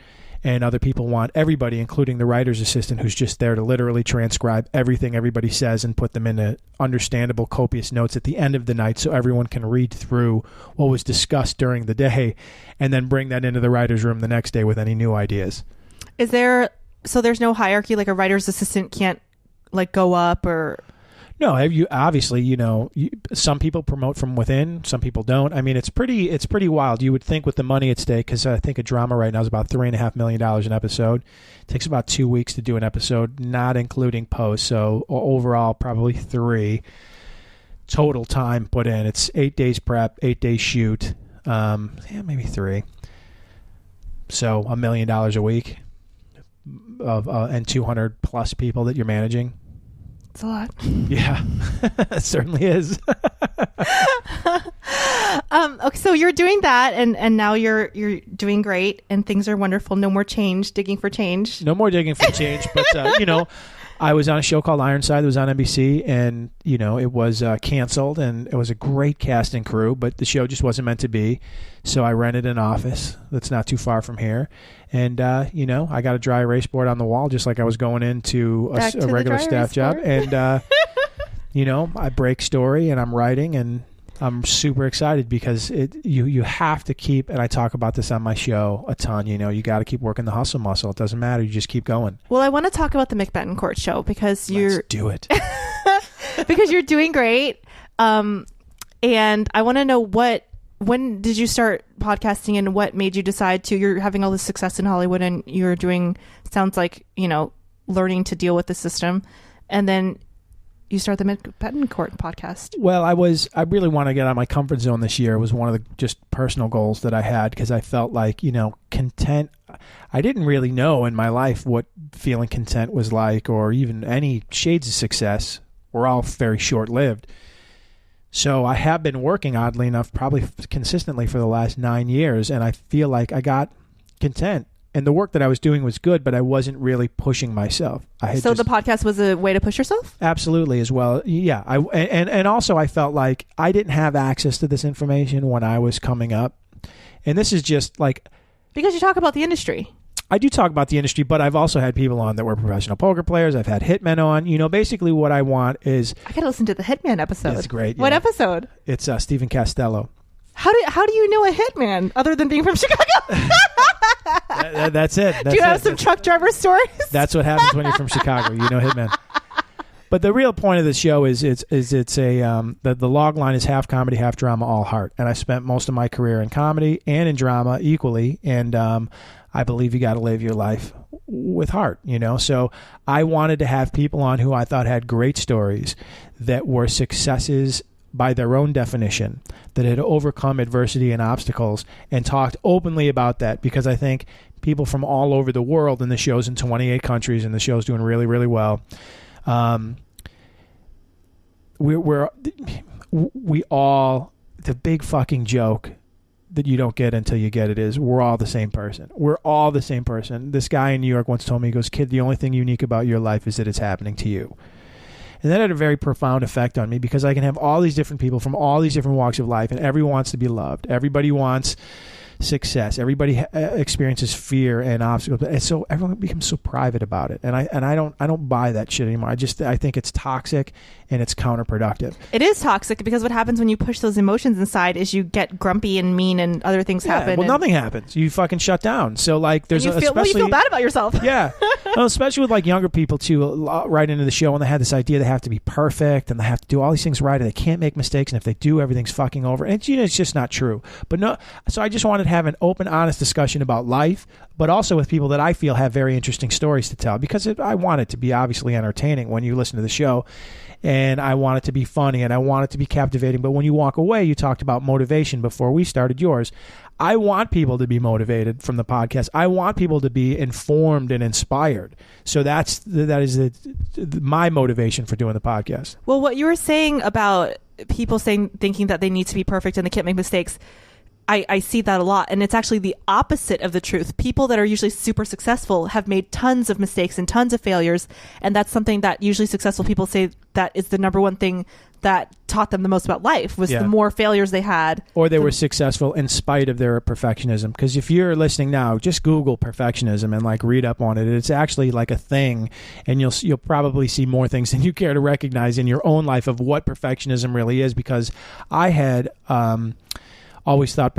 And other people want everybody, including the writer's assistant, who's just there to literally transcribe everything everybody says and put them into understandable, copious notes at the end of the night so everyone can read through what was discussed during the day and then bring that into the writer's room the next day with any new ideas. So there's no hierarchy, like a writer's assistant can't like go up or... No, you obviously, some people promote from within, some people don't. I mean, it's pretty wild. You would think with the money at stake, because I think a drama right now is about $3.5 million an episode. It takes about 2 weeks to do an episode, not including post. So overall, probably 3 total time put in. It's 8 days prep, 8 days shoot, maybe 3. So $1 million a week and 200 plus people that you're managing. It's a lot. Yeah, it certainly is. Okay, so you're doing that, and now you're doing great, and things are wonderful. No more digging for change. No more digging for change. But I was on a show called Ironside. It was on NBC, and it was canceled, and it was a great cast and crew, but the show just wasn't meant to be. So I rented an office that's not too far from here, and I got a dry erase board on the wall, just like I was going into a regular staff job, and I break story, and I'm writing, and I'm super excited because you have to keep, and I talk about this on my show a ton, you got to keep working the hustle muscle. It doesn't matter. You just keep going. Well, I want to talk about the Mick Betancourt show because Let's do it. because you're doing great. And I want to know when did you start podcasting and what made you decide you're having all this success in Hollywood and you're doing, sounds like, learning to deal with the system. And then you start the Mick Betancourt podcast. Well, I really want to get out of my comfort zone this year. It was one of the just personal goals that I had because I felt like, content. I didn't really know in my life what feeling content was like or even any shades of success. We're all very short-lived. So I have been working, oddly enough, probably consistently for the last 9 years, and I feel like I got content. And the work that I was doing was good, but I wasn't really pushing myself. So the podcast was a way to push yourself? Absolutely, as well. Yeah. And also I felt like I didn't have access to this information when I was coming up. And this is just like... Because you talk about the industry. I do talk about the industry, but I've also had people on that were professional poker players. I've had hitmen on. Basically what I want is... I got to listen to the hitman episode. That's great. What episode? It's Stephen Costello. How do you know a hitman other than being from Chicago? That's it. Do you have some truck driver stories? That's what happens when you're from Chicago. Hitman. But the real point of the show is it's the log line is half comedy, half drama, all heart. And I spent most of my career in comedy and in drama equally. And I believe you got to live your life with heart, So I wanted to have people on who I thought had great stories that were successes by their own definition, that had overcome adversity and obstacles and talked openly about that, because I think people from all over the world, and the show's in 28 countries and the show's doing really, really well. We all, the big fucking joke that you don't get until you get it is we're all the same person. We're all the same person. This guy in New York once told me, he goes, "Kid, the only thing unique about your life is that it's happening to you." And that had a very profound effect on me, because I can have all these different people from all these different walks of life, and everyone wants to be loved. Everybody wants success. Everybody experiences fear and obstacles, and so everyone becomes so private about it. And I don't buy that shit anymore. I think it's toxic and it's counterproductive. It is toxic because what happens when you push those emotions inside is you get grumpy and mean, and other things happen. Well, nothing happens. You fucking shut down. So like, there's you feel bad about yourself. Yeah. Well, especially with like younger people too, right into the show, and they have this idea they have to be perfect and they have to do all these things right and they can't make mistakes, and if they do, everything's fucking over. And it's just not true. But no, so I just wanted to have an open, honest discussion about life, but also with people that I feel have very interesting stories to tell, because I want it to be obviously entertaining when you listen to the show, and I want it to be funny, and I want it to be captivating. But when you walk away, you talked about motivation before we started yours. I want people to be motivated from the podcast. I want people to be informed and inspired. So that is my motivation for doing the podcast. Well, what you were saying about people thinking that they need to be perfect and they can't make mistakes, I see that a lot. And it's actually the opposite of the truth. People that are usually super successful have made tons of mistakes and tons of failures. And that's something that usually successful people say that is the number one thing that taught them the most about life, was the more failures they had. Or they were successful in spite of their perfectionism. Because if you're listening now, just Google perfectionism and like read up on it. It's actually like a thing, and you'll probably see more things than you care to recognize in your own life of what perfectionism really is. Because I had always thought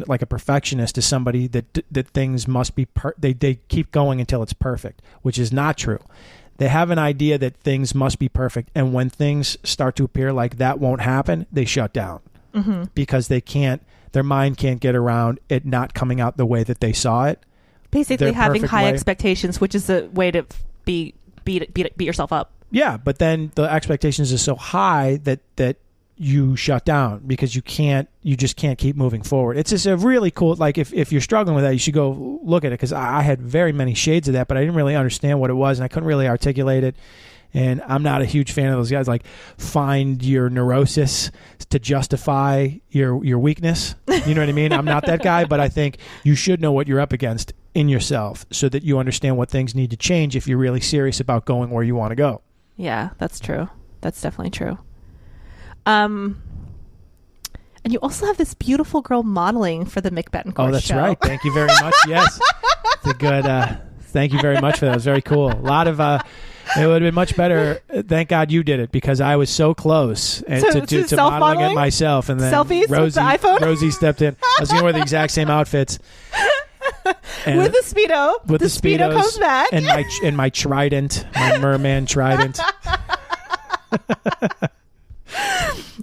like a perfectionist is somebody that things must be they keep going until it's perfect, which is not true. They have an idea that things must be perfect, and when things start to appear like that won't happen, they shut down because their mind can't get around it not coming out the way that they saw it. Basically having high expectations, which is a way to beat yourself up. Yeah, but then the expectations are so high that you shut down because you just can't keep moving forward. It's just a really cool, like if you're struggling with that, you should go look at it, because I had very many shades of that, but I didn't really understand what it was and I couldn't really articulate it. And I'm not a huge fan of those guys like find your neurosis to justify your weakness. You know what I mean? I'm not that guy, but I think you should know what you're up against in yourself so that you understand what things need to change if you're really serious about going where you want to go. Yeah, that's true. That's definitely true. And you also have this beautiful girl modeling for the Mick Betancourt show. Oh, that's right. Thank you very much. Yes. It's a good, thank you very much for that. It was very cool. A lot of, it would have been much better. Thank God you did it, because I was so close to modeling it myself. And then selfies with the iPhone? Rosie stepped in. I was going to wear the exact same outfits. And with the Speedo. With the Speedo comes back. And my trident, my merman trident.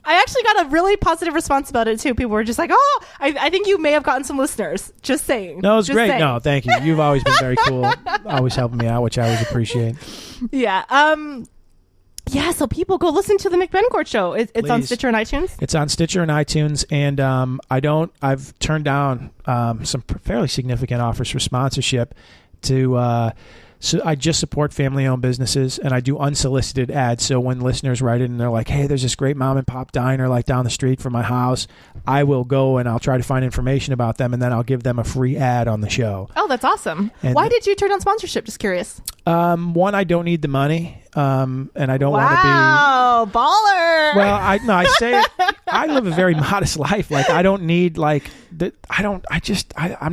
I actually got a really positive response about it too. People were just like, "Oh, I think you may have gotten some listeners." Just saying. No, it was great. Saying. No, thank you. You've always been very cool. Always helping me out, which I always appreciate. Yeah. Yeah. So people go listen to the Mick Betancourt show. It's on Stitcher and iTunes. It's on Stitcher and iTunes, and I've turned down some fairly significant offers for sponsorship to. So I just support family-owned businesses, and I do unsolicited ads. So when listeners write in and they're like, hey, there's this great mom-and-pop diner like down the street from my house, I will go and I'll try to find information about them, and then I'll give them a free ad on the show. Oh, that's awesome. And why did you turn down sponsorship? Just curious. One, I don't need the money, and I don't want to be... Wow, baller! Well, I say it. I live a very modest life. Like, I don't need, like... I'm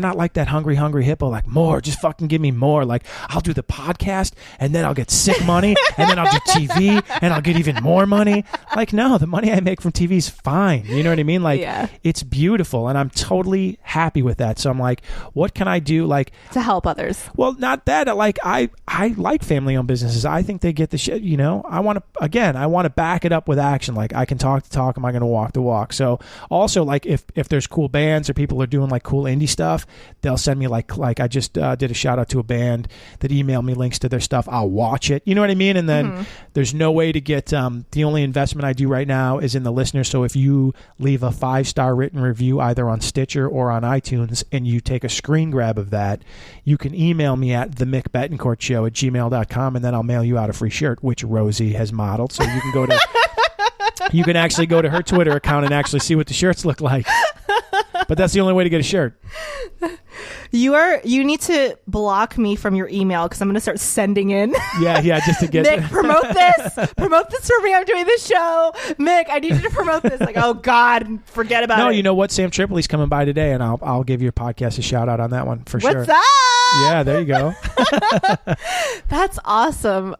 not like that hungry hippo, like more, just fucking give me more. Like I'll do the podcast and then I'll get sick money and then I'll do TV and I'll get even more money. Like, no, the money I make from TV is fine. You know what I mean? Like It's beautiful and I'm totally happy with that. So I'm like, what can I do like to help others? Well, not that. Like I like family owned businesses. I think they get the shit, you know. I want to back it up with action. Like I can talk the talk, am I going to walk the walk? So also like if there's cool bands or people are doing like cool indie stuff, they'll send me like I just did a shout out to a band that emailed me links to their stuff. I'll watch it, you know what I mean? And then there's no way to get the only investment I do right now is in the listeners. So if you leave a 5-star written review either on Stitcher or on iTunes and you take a screen grab of that, you can email me at themickbetancourtshow@gmail.com, and then I'll mail you out a free shirt, which Rosie has modeled. So you can go to you can actually go to her Twitter account and actually see what the shirts look like. But that's the only way to get a shirt. You need to block me from your email because I'm going to start sending in. Yeah, just to get... Mick, promote this for me. I'm doing this show. Mick, I need you to promote this. Like, oh God, forget about it. No, you know what? Sam Tripoli's coming by today, and I'll give your podcast a shout out on that one for sure. What's up? Yeah, there you go. That's awesome.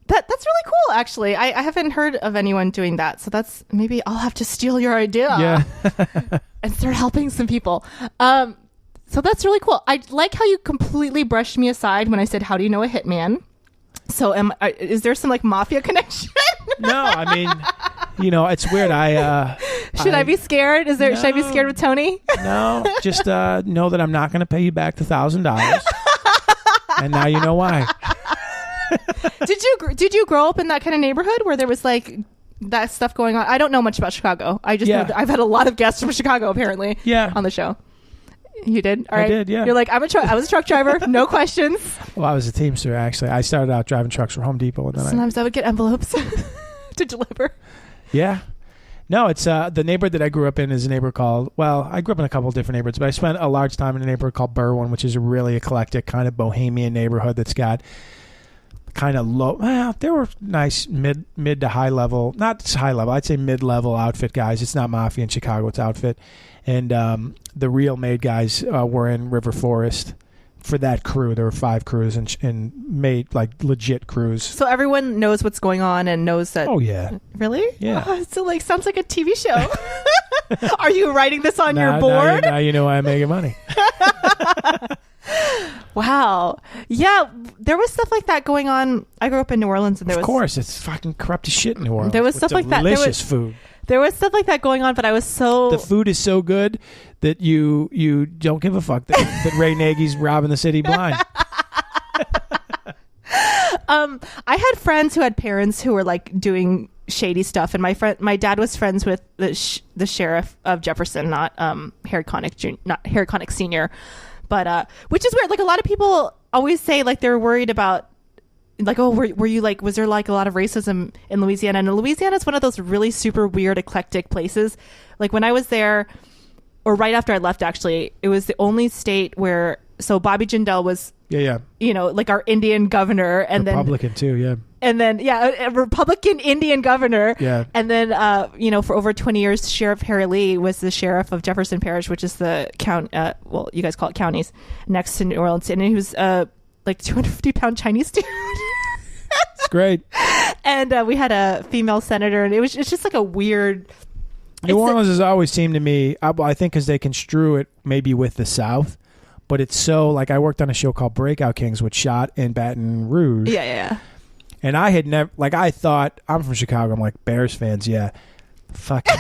That's really cool, actually. I haven't heard of anyone doing that, so that's maybe I'll have to steal your idea. Yeah. And start helping some people. So that's really cool. I like how you completely brushed me aside when I said, how do you know a hitman? So is there some like mafia connection? No, I mean, it's weird. Should I be scared? Should I be scared with Tony? No, just know that I'm not going to pay you back the $1,000. And now you know why. Did you grow up in that kind of neighborhood where there was like that stuff going on? I don't know much about Chicago. I just know that I've had a lot of guests from Chicago apparently on the show. You did? All right. I did, yeah. You're like, I was a truck driver, no questions. Well, I was a Teamster, actually. I started out driving trucks for Home Depot. And then sometimes I would get envelopes to deliver. Yeah. No, it's the neighborhood that I grew up in is a neighborhood called, well, I grew up in a couple of different neighborhoods, but I spent a large time in a neighborhood called Berwyn, which is a really eclectic kind of bohemian neighborhood that's got kind of low, well, there were nice mid to high level, not high level, I'd say mid-level outfit guys. It's not mafia in Chicago, it's outfit. And the real made guys were in River Forest. For that crew, there were 5 crews and made like legit crews. So everyone knows what's going on and knows that. Oh yeah, really? Yeah. Oh, so like sounds like a TV show. Are you writing this on your board? Now you know I'm making money. Wow. Yeah, there was stuff like that going on. I grew up in New Orleans, and of course, it's fucking corrupt as shit in New Orleans. There was stuff like that. Delicious food. There was stuff like that going on, but I was so... The food is so good that you don't give a fuck that Ray Nagy's robbing the city blind. I had friends who had parents who were like doing shady stuff, and my dad was friends with the sheriff of Jefferson, not Harry Connick Sr. But which is weird. Like a lot of people always say like they're worried about like, oh, were you like, was there like a lot of racism in Louisiana? And Louisiana is one of those really super weird, eclectic places. Like when I was there, or right after I left, actually, it was the only state where, so Bobby Jindal was, like our Indian governor, and Republican too, yeah. And then, a Republican Indian governor. Yeah. And then, for over 20 years, Sheriff Harry Lee was the sheriff of Jefferson Parish, which is the well, you guys call it counties, next to New Orleans. And he was like 250-pound Chinese dude. It's great. And we had a female senator, and it's just like a weird... New Orleans has always seemed to me, I think because they construe it maybe with the South, but it's so, like I worked on a show called Breakout Kings, which shot in Baton Rouge. Yeah. And I had never, like I thought, I'm from Chicago, I'm like, Bears fans, yeah. Fucking...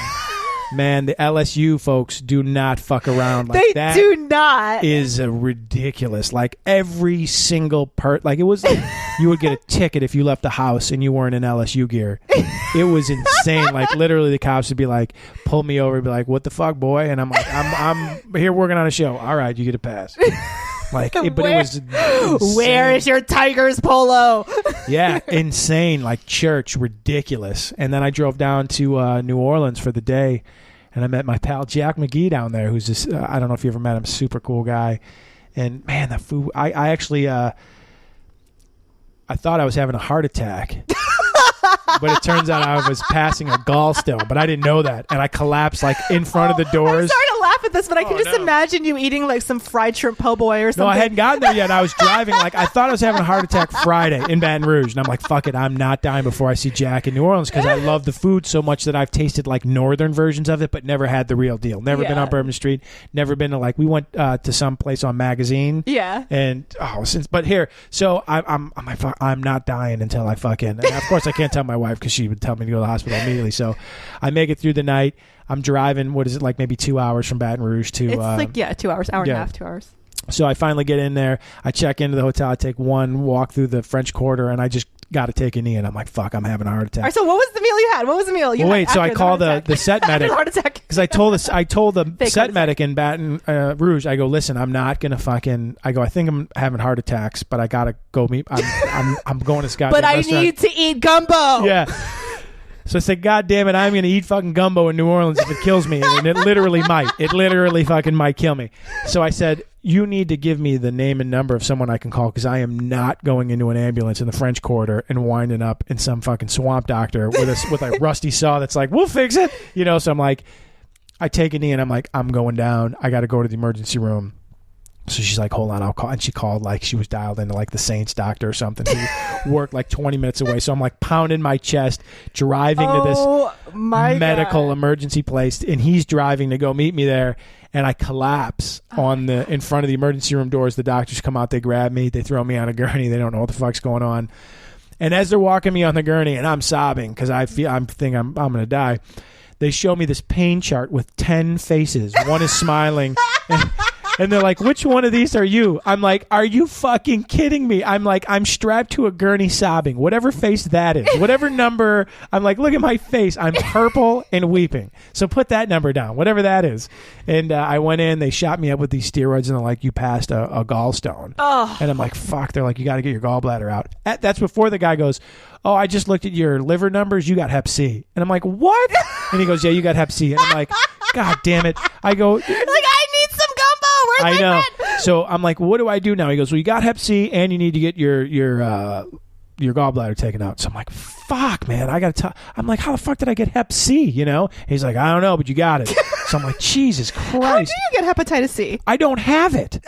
Man, the LSU folks do not fuck around like that. They do not. Is a ridiculous. Like every single like it was like you would get a ticket if you left the house and you weren't in LSU gear. It was insane. Like literally the cops would be like, pull me over and be like, what the fuck, boy? And I'm like, I'm here working on a show. All right, you get a pass. Like, it was insane. Where is your Tigers polo? Yeah, insane. Like church, ridiculous. And then I drove down to New Orleans for the day, and I met my pal Jack McGee down there, who's this, I don't know if you ever met him, super cool guy. And man, the food, I actually, I thought I was having a heart attack. But it turns out I was passing a gallstone, but I didn't know that. And I collapsed like in front of the doors. I'm sorry to laugh at this, but I can just imagine you eating like some fried shrimp po' boy or something. No, I hadn't gotten there yet. I was driving. Like I thought I was having a heart attack Friday in Baton Rouge. And I'm like, fuck it. I'm not dying before I see Jack in New Orleans, because I love the food so much that I've tasted like northern versions of it, but never had the real deal. Never been on Bourbon Street. Never been to like, we went to some place on Magazine. Yeah. And but here, so I'm not dying until I fucking, and of course I can't tell my wife because she would tell me to go to the hospital immediately. So I make it through the night. I'm driving, what is it, like maybe 2 hours from Baton Rouge to... It's 2 hours, hour and a half, 2 hours. So I finally get in there. I check into the hotel. I take one walk through the French Quarter, and I just got to take a knee, and I'm like, fuck, I'm having a heart attack. All right, so what was the meal you had? What was the meal you had? So I call the set medic. Heart attack. Because I told the set medic in Baton Rouge, I go, listen, I'm not going to fucking... I go, I think I'm having heart attacks, but I got to go meet... I'm going to Scott. But I need to eat gumbo. Yeah. So I said, God damn it, I'm going to eat fucking gumbo in New Orleans if it kills me. And it literally might. It literally fucking might kill me. So I said, you need to give me the name and number of someone I can call, because I am not going into an ambulance in the French Quarter and winding up in some fucking swamp doctor with a rusty saw that's like, we'll fix it. So I'm like, I take a knee and I'm like, I'm going down. I got to go to the emergency room. So she's like, hold on, I'll call. And she called like she was dialed into like the Saints doctor or something who worked like 20 minutes away. So I'm like pounding my chest, driving to this medical emergency place. And he's driving to go meet me there. And I collapse in front of the emergency room doors. The doctors come out, they grab me, they throw me on a gurney. They don't know what the fuck's going on. And as they're walking me on the gurney, and I'm sobbing because I'm thinking I'm going to die, they show me this pain chart with 10 faces. One is smiling. And they're like, which one of these are you? I'm like, are you fucking kidding me? I'm like, I'm strapped to a gurney sobbing. Whatever face that is. Whatever number. I'm like, look at my face. I'm purple and weeping. So put that number down. Whatever that is. And I went in. They shot me up with these steroids. And they're like, you passed a gallstone. Oh. And I'm like, fuck. They're like, you got to get your gallbladder out. That's before the guy goes, oh, I just looked at your liver numbers. You got hep C. And I'm like, what? And he goes, yeah, you got hep C. And I'm like, God damn it. I go, like, I need some gumbo. Where's I know. my friend? So I'm like, what do I do now? He goes, well, you got hep C and you need to get your gallbladder taken out. So I'm like, fuck, man. I'm like, how the fuck did I get hep C? You know? And he's like, I don't know, but you got it. So I'm like, Jesus Christ. How do you get hepatitis C? I don't have it.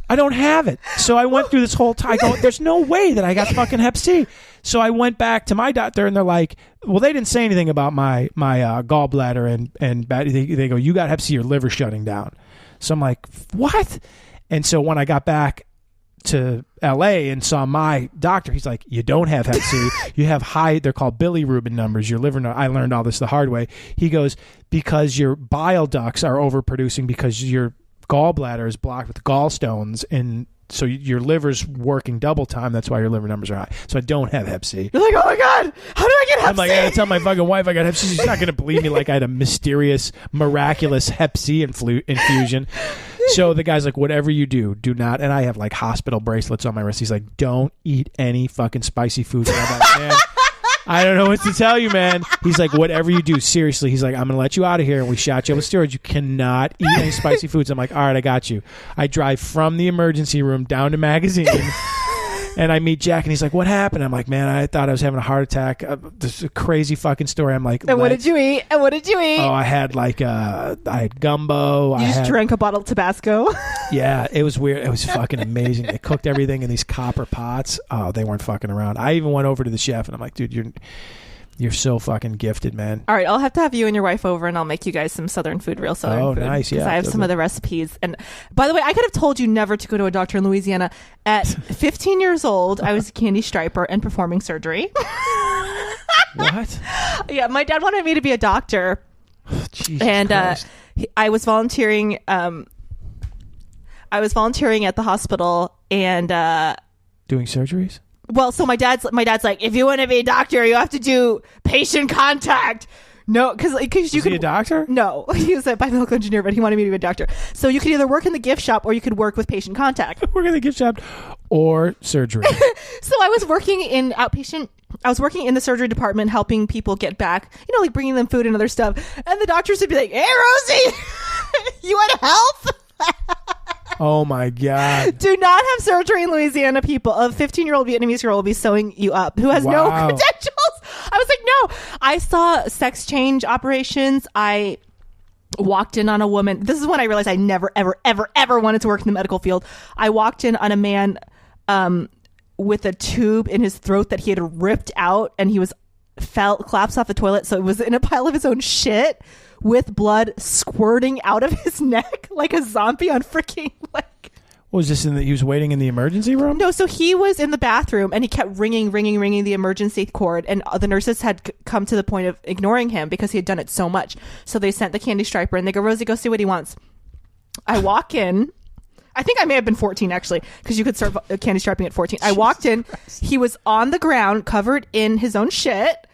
I don't have it. So I went through this whole time. I go, there's no way that I got fucking hep C. So I went back to my doctor, and they're like, well, they didn't say anything about my gallbladder, and they go, you got hep C, your liver's shutting down. So I'm like, what? And so when I got back to LA and saw my doctor, he's like, you don't have hep C. You have high, they're called bilirubin numbers, your liver. I learned all this the hard way. He goes, because your bile ducts are overproducing because your gallbladder is blocked with gallstones, and so your liver's working double time. That's why your liver numbers are high. So I don't have hep C. You're like, oh my God, how do I get hep C? I'm like, I gotta tell my fucking wife I got hep C. She's not gonna believe me like I had a mysterious, miraculous hep C infusion. So the guy's like, whatever you do not. And I have like hospital bracelets on my wrist. He's like, don't eat any fucking spicy foods. And I'm like, man, I don't know what to tell you, man. He's like, whatever you do, seriously. He's like, I'm going to let you out of here. And we shot you up with steroids. You cannot eat any spicy foods. I'm like, all right, I got you. I drive from the emergency room down to Magazine. And I meet Jack, and he's like, what happened? I'm like, man, I thought I was having a heart attack. This is a crazy fucking story. I'm like, and what did you eat? And what did you eat? Oh, I had like, I had gumbo. You just drank a bottle of Tabasco? Yeah, it was weird. It was fucking amazing. They cooked everything in these copper pots. Oh, they weren't fucking around. I even went over to the chef, and I'm like, dude, you're so fucking gifted, man. All right, I'll have to have you and your wife over, and I'll make you guys some Southern food, real Southern food. Oh, nice, yeah. Because I have some of the recipes. And by the way, I could have told you never to go to a doctor in Louisiana. At 15 years old, I was a candy striper and performing surgery. What? Yeah, my dad wanted me to be a doctor. Jesus and Christ. I was volunteering. I was volunteering at the hospital and doing surgeries. Well, so my dad's like, if you want to be a doctor, you have to do patient contact. No, because you could be a doctor. No, he was a biomedical engineer, but he wanted me to be a doctor. So you could either work in the gift shop or you could work with patient contact. Work in the gift shop or surgery. So I was working in outpatient. I was working in the surgery department, helping people get back, like bringing them food and other stuff. And the doctors would be like, "Hey, Rosie, you want help?" Oh my God. Do not have surgery in Louisiana, people. A 15-year-old Vietnamese girl will be sewing you up who has no credentials. I was like, no. I saw sex change operations. I walked in on a woman. This is when I realized I never, ever, ever, ever wanted to work in the medical field. I walked in on a man with a tube in his throat that he had ripped out, and he collapsed off the toilet. So it was in a pile of his own shit, with blood squirting out of his neck like a zombie on freaking like. What was this he was waiting in the emergency room? No, so he was in the bathroom and he kept ringing the emergency cord, and the nurses had come to the point of ignoring him because he had done it so much. So they sent the candy striper and they go, Rosie, go see what he wants. I walk in. I think I may have been 14 actually, because you could start candy striping at 14. I walked in. He was on the ground covered in his own shit.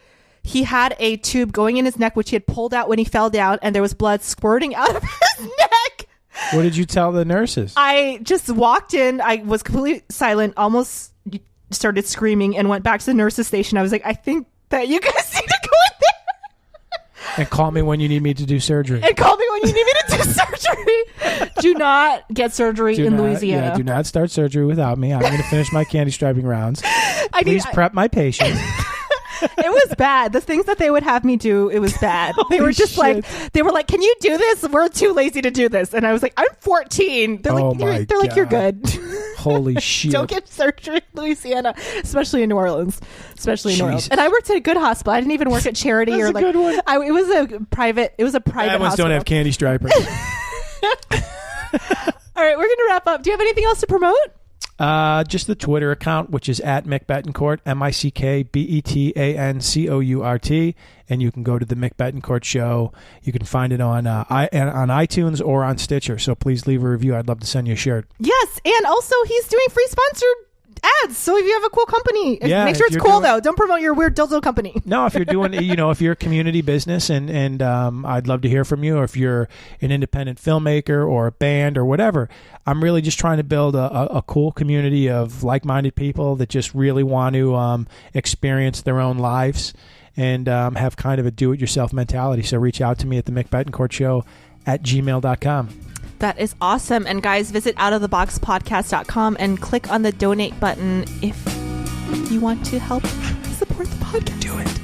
He had a tube going in his neck, which he had pulled out when he fell down, and there was blood squirting out of his neck. What did you tell the nurses? I just walked in. I was completely silent, almost started screaming, and went back to the nurse's station. I was like, I think that you guys need to go in there. And call me when you need me to do surgery. Do not get surgery in Louisiana. Yeah, do not start surgery without me. I'm going to finish my candy striping rounds. Please prep my patient. It was bad. The things that they would have me do, it was bad. They were just like, can you do this? We're too lazy to do this. And I was like, I'm 14. They're like, you're good. Holy shit. Don't get surgery in Louisiana, especially in New Orleans. And I worked at a good hospital. I didn't even work at charity or like, good one. It was a private Bad ones hospital. don't have candy stripers. All right, we're going to wrap up. Do you have anything else to promote? Just the Twitter account, which is at Mick Betancourt, MickBetancourt, and you can go to the Mick Betancourt Show. You can find it on iTunes or on Stitcher. So please leave a review. I'd love to send you a shirt. Yes, and also he's doing free sponsored ads. So if you have a cool company, make sure it's cool though. Don't promote your weird dildo company. No, if you're doing, if you're a community business, and I'd love to hear from you. Or if you're an independent filmmaker or a band or whatever, I'm really just trying to build a cool community of like-minded people that just really want to experience their own lives and have kind of a do-it-yourself mentality. So reach out to me at the Mick Betancourt Show at gmail.com. That is awesome. And guys, visit outoftheboxpodcast.com and click on the donate button if you want to help support the podcast. Do it.